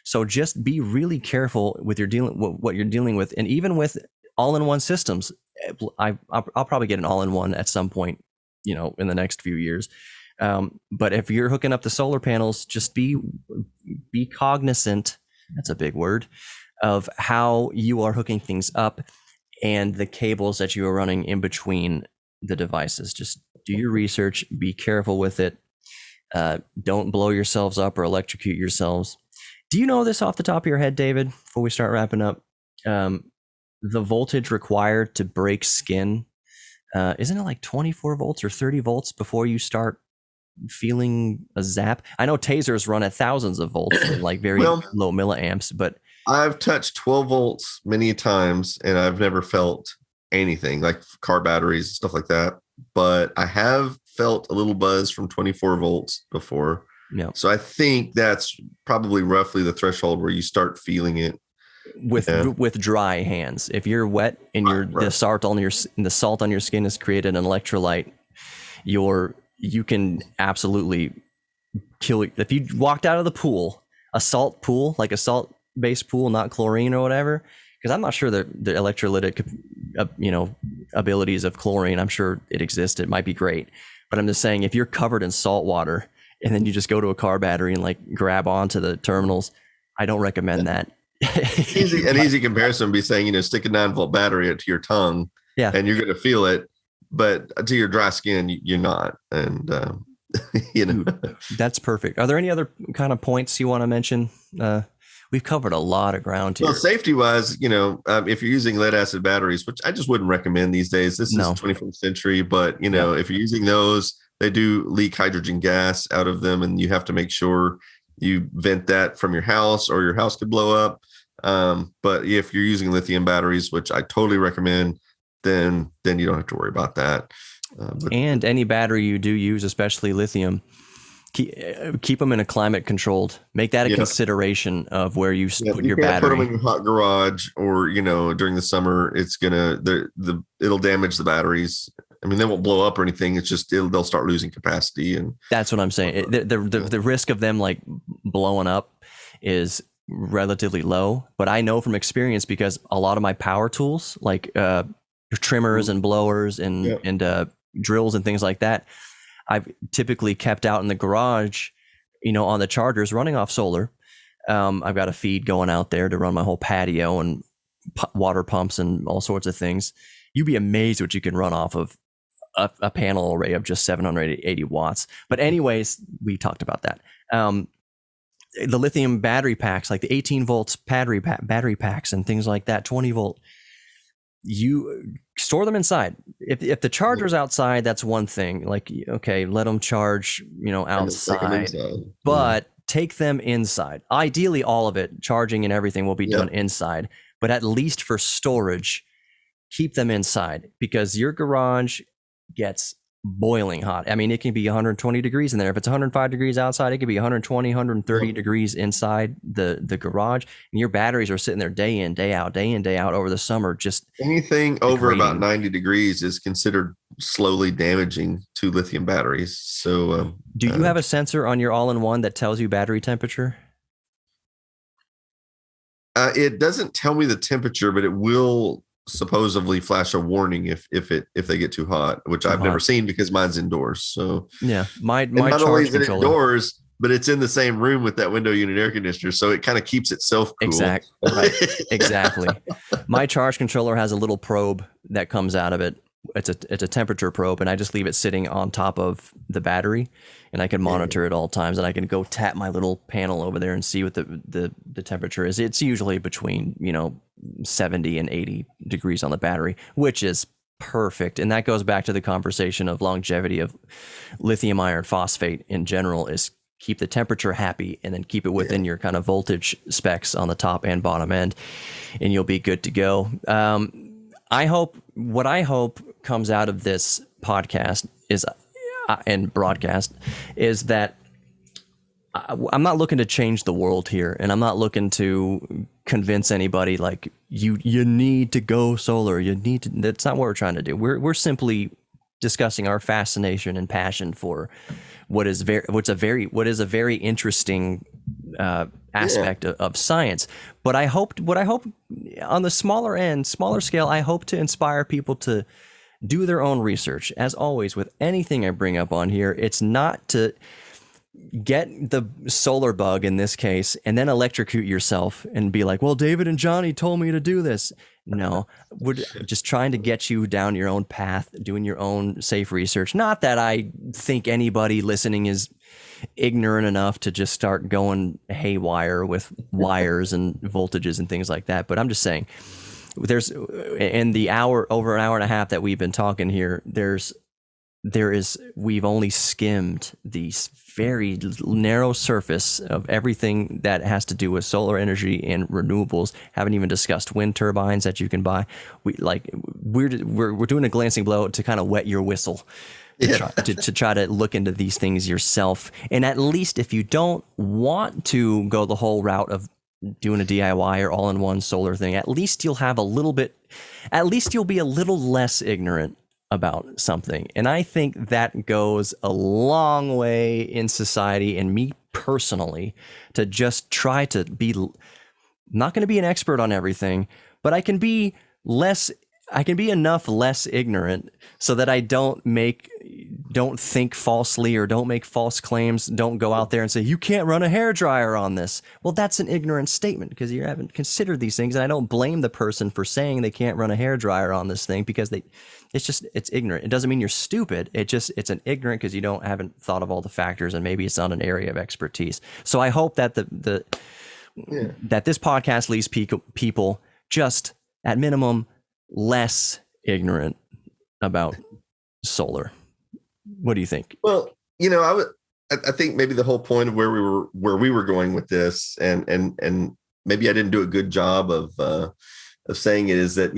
So just be really careful with what you're dealing with. And even with all-in-one systems, I'll probably get an all-in-one at some point, in the next few years. But if you're hooking up the solar panels, just be cognizant, that's a big word, of how you are hooking things up and the cables that you are running in between the devices. Just do your research, be careful with it. Don't blow yourselves up or electrocute yourselves. Do you know this off the top of your head, David, before we start wrapping up? The voltage required to break skin, isn't it like 24 volts or 30 volts before you start feeling a zap? I know tasers run at thousands of volts and like very low milliamps, but I've touched 12 volts many times and I've never felt anything like car batteries, stuff like that. But I have felt a little buzz from 24 volts before. Yeah. So I think that's probably roughly the threshold where you start feeling it. With dry hands. If you're wet and the salt on your skin has created an electrolyte, you can absolutely kill it. If you walked out of the pool, a salt pool, like a salt based pool, not chlorine or whatever, because I'm not sure the electrolytic abilities of chlorine. I'm sure it exists. It might be great, but I'm just saying, if you're covered in salt water and then you just go to a car battery and like grab onto the terminals, I don't recommend that. An easy comparison would be saying, stick a 9-volt battery to your tongue, and you're going to feel it, but to your dry skin, you're not. And that's perfect. Are there any other kind of points you want to mention? We've covered a lot of ground here. Well, safety wise, if you're using lead acid batteries, which I just wouldn't recommend these days, this is 21st century, but if you're using those, they do leak hydrogen gas out of them, and you have to make sure you vent that from your house or your house could blow up. But if you're using lithium batteries, which I totally recommend, then you don't have to worry about that. And any battery you do use, especially lithium, keep them in a climate controlled. Make that a consideration of where you put your battery. Put them in your hot garage, or during the summer, it's it'll damage the batteries. I mean, they won't blow up or anything. It's just they'll start losing capacity, and that's what I'm saying. The risk of them like blowing up is relatively low. But I know from experience, because a lot of my power tools, like trimmers and blowers and drills and things like that, I've typically kept out in the garage, on the chargers running off solar. I've got a feed going out there to run my whole patio and water pumps and all sorts of things. You'd be amazed what you can run off of a panel array of just 780 watts. But anyways, we talked about that. The lithium battery packs, like the 18 volts battery packs and things like that, 20 volt, you store them inside. If the charger's outside, that's one thing. Like, okay, let them charge, outside, but take them inside. Ideally, all of it, charging and everything, will be done inside, but at least for storage, keep them inside, because your garage gets boiling hot. I mean, it can be 120 degrees in there. If it's 105 degrees outside, it could be 120, 130 degrees inside the garage. And your batteries are sitting there day in, day out over the summer. Just anything over about degrading. 90 degrees is considered slowly damaging to lithium batteries. So, Do you have a sensor on your all-in-one that tells you battery temperature? It doesn't tell me the temperature, but it will supposedly flash a warning if they get too hot, which I've never seen because mine's indoors. So yeah, my not charge only is it controller indoors, but it's in the same room with that window unit air conditioner, so it kind of keeps itself cool. Exactly. My charge controller has a little probe that comes out of it. It's a temperature probe, and I just leave it sitting on top of the battery, and I can monitor it all times, and I can go tap my little panel over there and see what the temperature is. It's usually between 70 and 80 degrees on the battery, which is perfect. And that goes back to the conversation of longevity of lithium iron phosphate in general, is keep the temperature happy and then keep it within your kind of voltage specs on the top and bottom end, and you'll be good to go. What I hope comes out of this podcast is and broadcast is that I'm not looking to change the world here, and I'm not looking to convince anybody like you need to go solar. That's not what we're trying to do. We're simply discussing our fascination and passion for what is a very interesting aspect of science. But what I hope on the smaller scale, I hope to inspire people to do their own research. As always, with anything I bring up on here, it's not to get the solar bug in this case and then electrocute yourself and be like, well, David and Johnny told me to do this. No, we're just trying to get you down your own path, doing your own safe research. Not that I think anybody listening is ignorant enough to just start going haywire with wires and voltages and things like that. But I'm just saying, there's in the over an hour and a half that we've been talking here, we've only skimmed the very narrow surface of everything that has to do with solar energy and renewables. Haven't even discussed wind turbines that you can buy. We're doing a glancing blow to kind of wet your whistle. To try to look into these things yourself. And at least if you don't want to go the whole route of doing a DIY or all-in-one solar thing, at least you'll be a little less ignorant about something. And I think that goes a long way in society, and me personally, to just try to be, not going to be an expert on everything, but I can be enough less ignorant so that I don't think falsely or don't make false claims. Don't go out there and say, you can't run a hairdryer on this. Well, that's an ignorant statement because you haven't considered these things. And I don't blame the person for saying they can't run a hairdryer on this thing because it's ignorant. It doesn't mean you're stupid. It's an ignorant because you haven't thought of all the factors, and maybe it's not an area of expertise. So I hope that that this podcast leaves people just at minimum less ignorant about solar. What do you think? Well, I think maybe the whole point of where we were going with this, and maybe I didn't do a good job of saying it, is that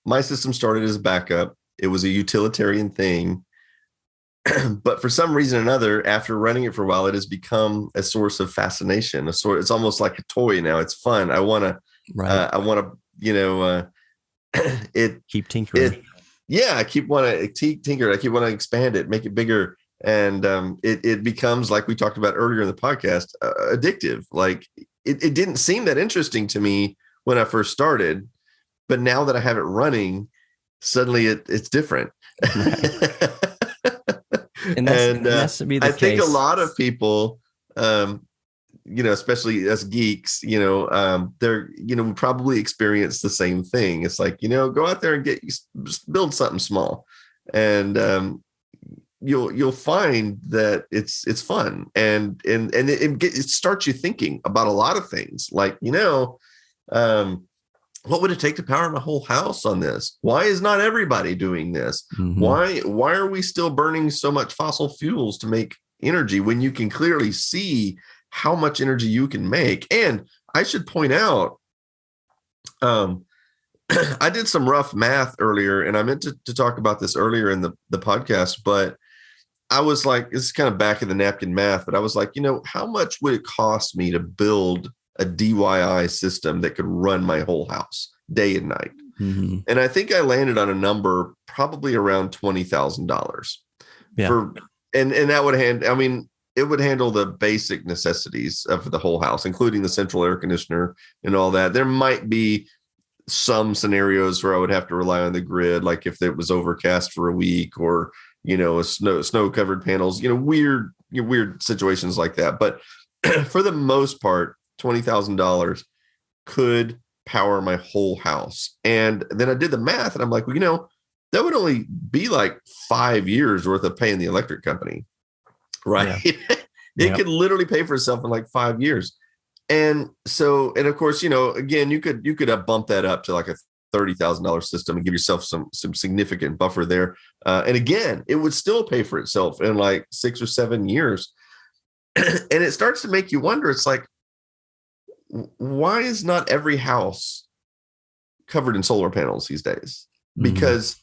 my system started as a backup. It was a utilitarian thing, but for some reason or another, after running it for a while, it has become a source of fascination. It's almost like a toy now. It's fun. I want to keep tinkering. I keep want to tinker. I keep want to expand it, make it bigger, and it becomes, like we talked about earlier in the podcast, addictive. Like it didn't seem that interesting to me when I first started, but now that I have it running, suddenly it's different. And that's to be the I case. think a lot of people, especially us geeks, they're, we probably experience the same thing. It's like, go out there and build something small, and you'll find that it's fun, and it starts you thinking about a lot of things, like, what would it take to power my whole house on this? Why is not everybody doing this? Mm-hmm. Why are we still burning so much fossil fuels to make energy when you can clearly see how much energy you can make? And I should point out, I did some rough math earlier, and I meant to talk about this earlier in the podcast, but I was like, this is kind of back of the napkin math, but I was like, how much would it cost me to build a DIY system that could run my whole house day and night? Mm-hmm. And I think I landed on a number probably around $20,000 for, and that would it would handle the basic necessities of the whole house, including the central air conditioner and all that. There might be some scenarios where I would have to rely on the grid, like if it was overcast for a week, or a snow covered panels, weird situations like that. But for the most part, $20,000 could power my whole house. And then I did the math, and I'm like, well, that would only be like 5 years worth of paying the electric company, right? Yeah. It could literally pay for itself in like 5 years. And so, and of course, again, you could bump that up to like a $30,000 system and give yourself some significant buffer there. And again, it would still pay for itself in like 6 or 7 years. And it starts to make you wonder. It's like, why is not every house covered in solar panels these days? Because,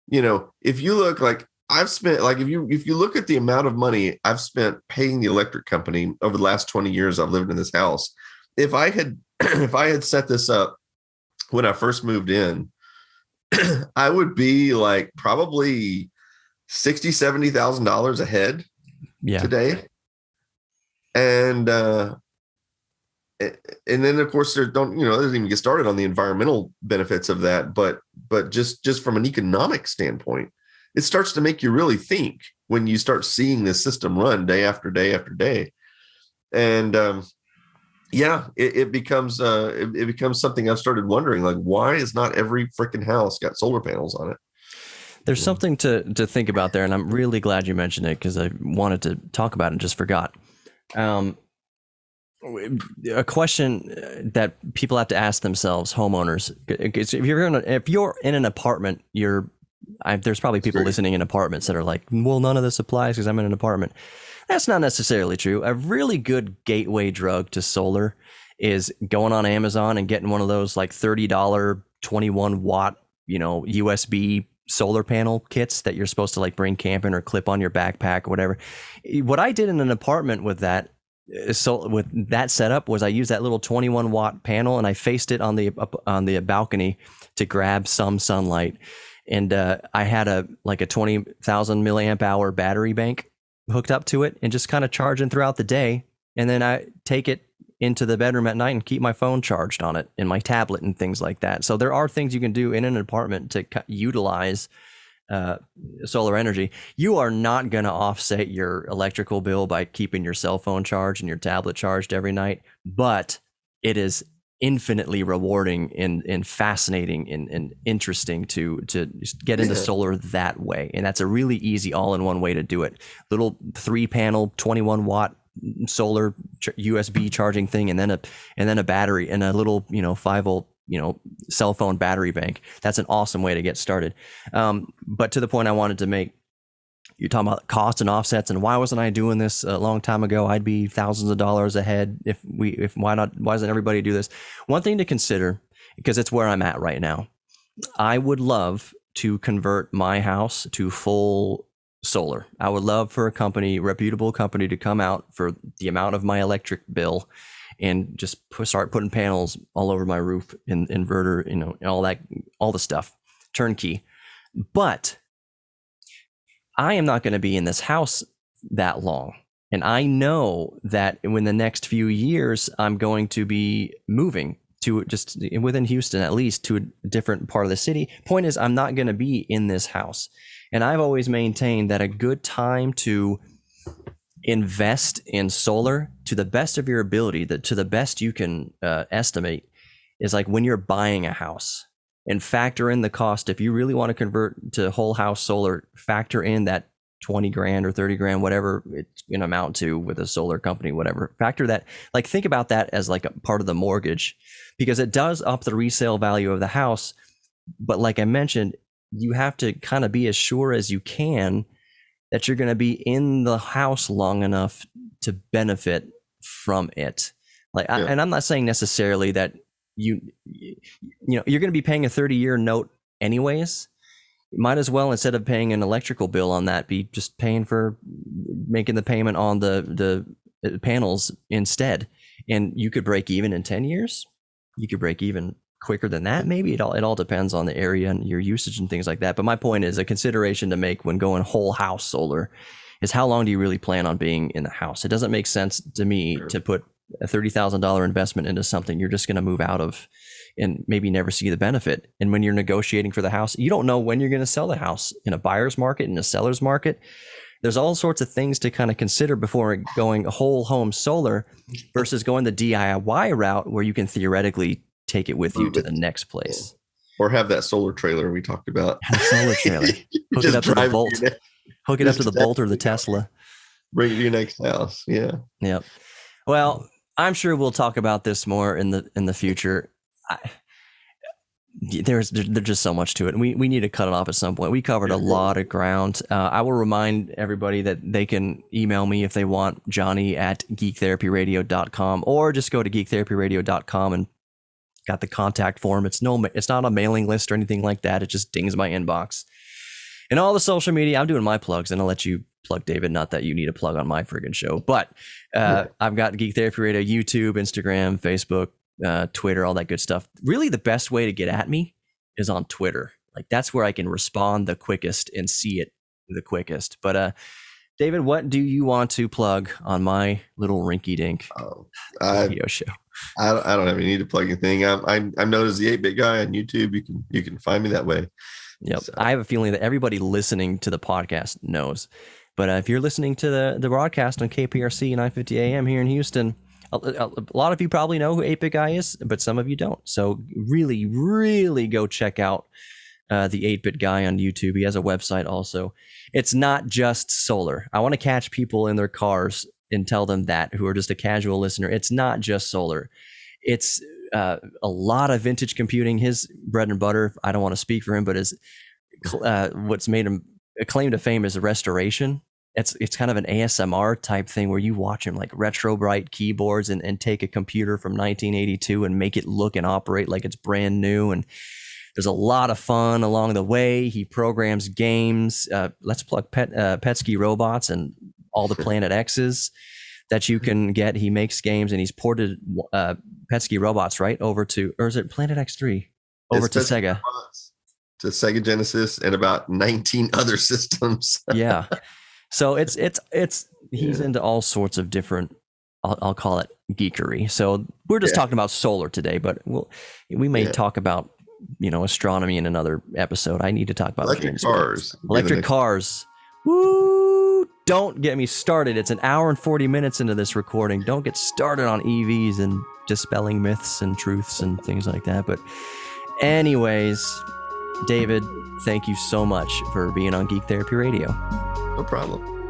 if you look, like I've spent, like if you look at the amount of money I've spent paying the electric company over the last 20 years I've lived in this house, if I had set this up when I first moved in, I would be like probably $60,000-$70,000 ahead today. And then of course there doesn't even get started on the environmental benefits of that, but just from an economic standpoint, it starts to make you really think when you start seeing this system run day after day after day. And it becomes something I've started wondering, like, why is not every freaking house got solar panels on it? There's something to think about there, and I'm really glad you mentioned it because I wanted to talk about it and just forgot. A question that people have to ask themselves, homeowners, if you're in an apartment, there's probably people listening in apartments that are like, well, none of this applies because I'm in an apartment. That's not necessarily true. A really good gateway drug to solar is going on Amazon and getting one of those like $30 21 watt, USB solar panel kits that you're supposed to like bring camping or clip on your backpack or whatever. What I did in an apartment with that setup was I used that little 21 watt panel and I faced it on the balcony to grab some sunlight. And I had a 20,000 milliamp hour battery bank hooked up to it and just kind of charging throughout the day. And then I take it into the bedroom at night and keep my phone charged on it and my tablet and things like that. So there are things you can do in an apartment to utilize solar energy. You are not going to offset your electrical bill by keeping your cell phone charged and your tablet charged every night, but it is infinitely rewarding and fascinating and interesting to get into solar that way. And that's a really easy all-in-one way to do it. Little 3-panel 21 watt solar USB charging thing, and then a battery and a little 5-volt cell phone battery bank. That's an awesome way to get started. But to the point I wanted to make, you're talking about cost and offsets, and why wasn't I doing this a long time ago? I'd be thousands of dollars ahead. Why doesn't everybody do this? One thing to consider, because it's where I'm at right now, I would love to convert my house to full solar. I would love for a reputable company to come out for the amount of my electric bill and just start putting panels all over my roof, and inverter, and all the stuff, turnkey. But I am not going to be in this house that long. And I know that in the next few years, I'm going to be moving to just within Houston, at least, to a different part of the city. Point is, I'm not going to be in this house. And I've always maintained that a good time to invest in solar to the best of your ability, to the best you can estimate, is like when you're buying a house. And factor in the cost. If you really want to convert to whole house solar, factor in that 20 grand or 30 grand, whatever it's going to amount to with a solar company, whatever. Factor that, like, think about that as like a part of the mortgage, because it does up the resale value of the house. But like I mentioned, you have to kind of be as sure as you can that you're going to be in the house long enough to benefit from it. And I'm not saying necessarily that you're going to be paying a 30-year note anyways. You might as well, instead of paying an electrical bill on that, be just paying for making the payment on the panels instead, and you could break even in 10 years. You could break even quicker than that. Maybe it all depends on the area and your usage and things like that. But my point is, a consideration to make when going whole house solar is how long do you really plan on being in the house? It doesn't make sense to me to put a $30,000 investment into something you're just going to move out of and maybe never see the benefit. And when you're negotiating for the house, you don't know when you're going to sell the house in a buyer's market, in a seller's market. There's all sorts of things to kind of consider before going whole home solar versus going the DIY route where you can theoretically take it with you to the next place. Or have that solar trailer we talked about. Have a solar trailer. Hook it up to the Bolt. Hook it up to the Bolt or the Tesla. Bring it to your next house. Yeah. Yep. Well, I'm sure we'll talk about this more in the future. There's just so much to it, and we need to cut it off at some point. We covered a lot of ground. I will remind everybody that they can email me if they want, Johnny@geektherapyradio.com, or just go to geektherapyradio.com and got the contact form. It's not a mailing list or anything like that. It just dings my inbox. And all the social media, I'm doing my plugs, and I'll let you plug, David. Not that you need a plug on my friggin' show, but I've got Geek Therapy Radio, YouTube, Instagram, Facebook, Twitter, all that good stuff. Really, the best way to get at me is on Twitter. Like, that's where I can respond the quickest and see it the quickest. But David, what do you want to plug on my little rinky-dink radio show? I don't have any need to plug anything. I'm known as the 8-Bit Guy on YouTube. You can find me that way. Yep. So. I have a feeling that everybody listening to the podcast knows. But if you're listening to the broadcast on KPRC 950 AM here in Houston, a lot of you probably know who 8-Bit Guy is, but some of you don't. So really, really go check out the 8-Bit Guy on YouTube. He has a website also. It's not just solar. I want to catch people in their cars and tell them that, who are just a casual listener. It's not just solar. It's a lot of vintage computing. His bread and butter, I don't want to speak for him, but is what's made him a claim to fame is restoration. It's kind of an ASMR type thing where you watch him like retro bright keyboards and take a computer from 1982 and make it look and operate like it's brand new. And there's a lot of fun along the way. He programs games. Let's plug Petsky Robots and all the Planet X's that you can get. He makes games, and he's ported Petsky Robots right over to, or is it Planet X3 over to Sega? To Sega Genesis and about 19 other systems. Yeah. So it's he's into all sorts of different, I'll call it geekery. So we're just talking about solar today, but we may talk about, astronomy in another episode. I need to talk about electric cars. Electric cars. Woo! Don't get me started. It's an hour and 40 minutes into this recording. Don't get started on EVs and dispelling myths and truths and things like that. But anyways, David, thank you so much for being on Geek Therapy Radio. No problem.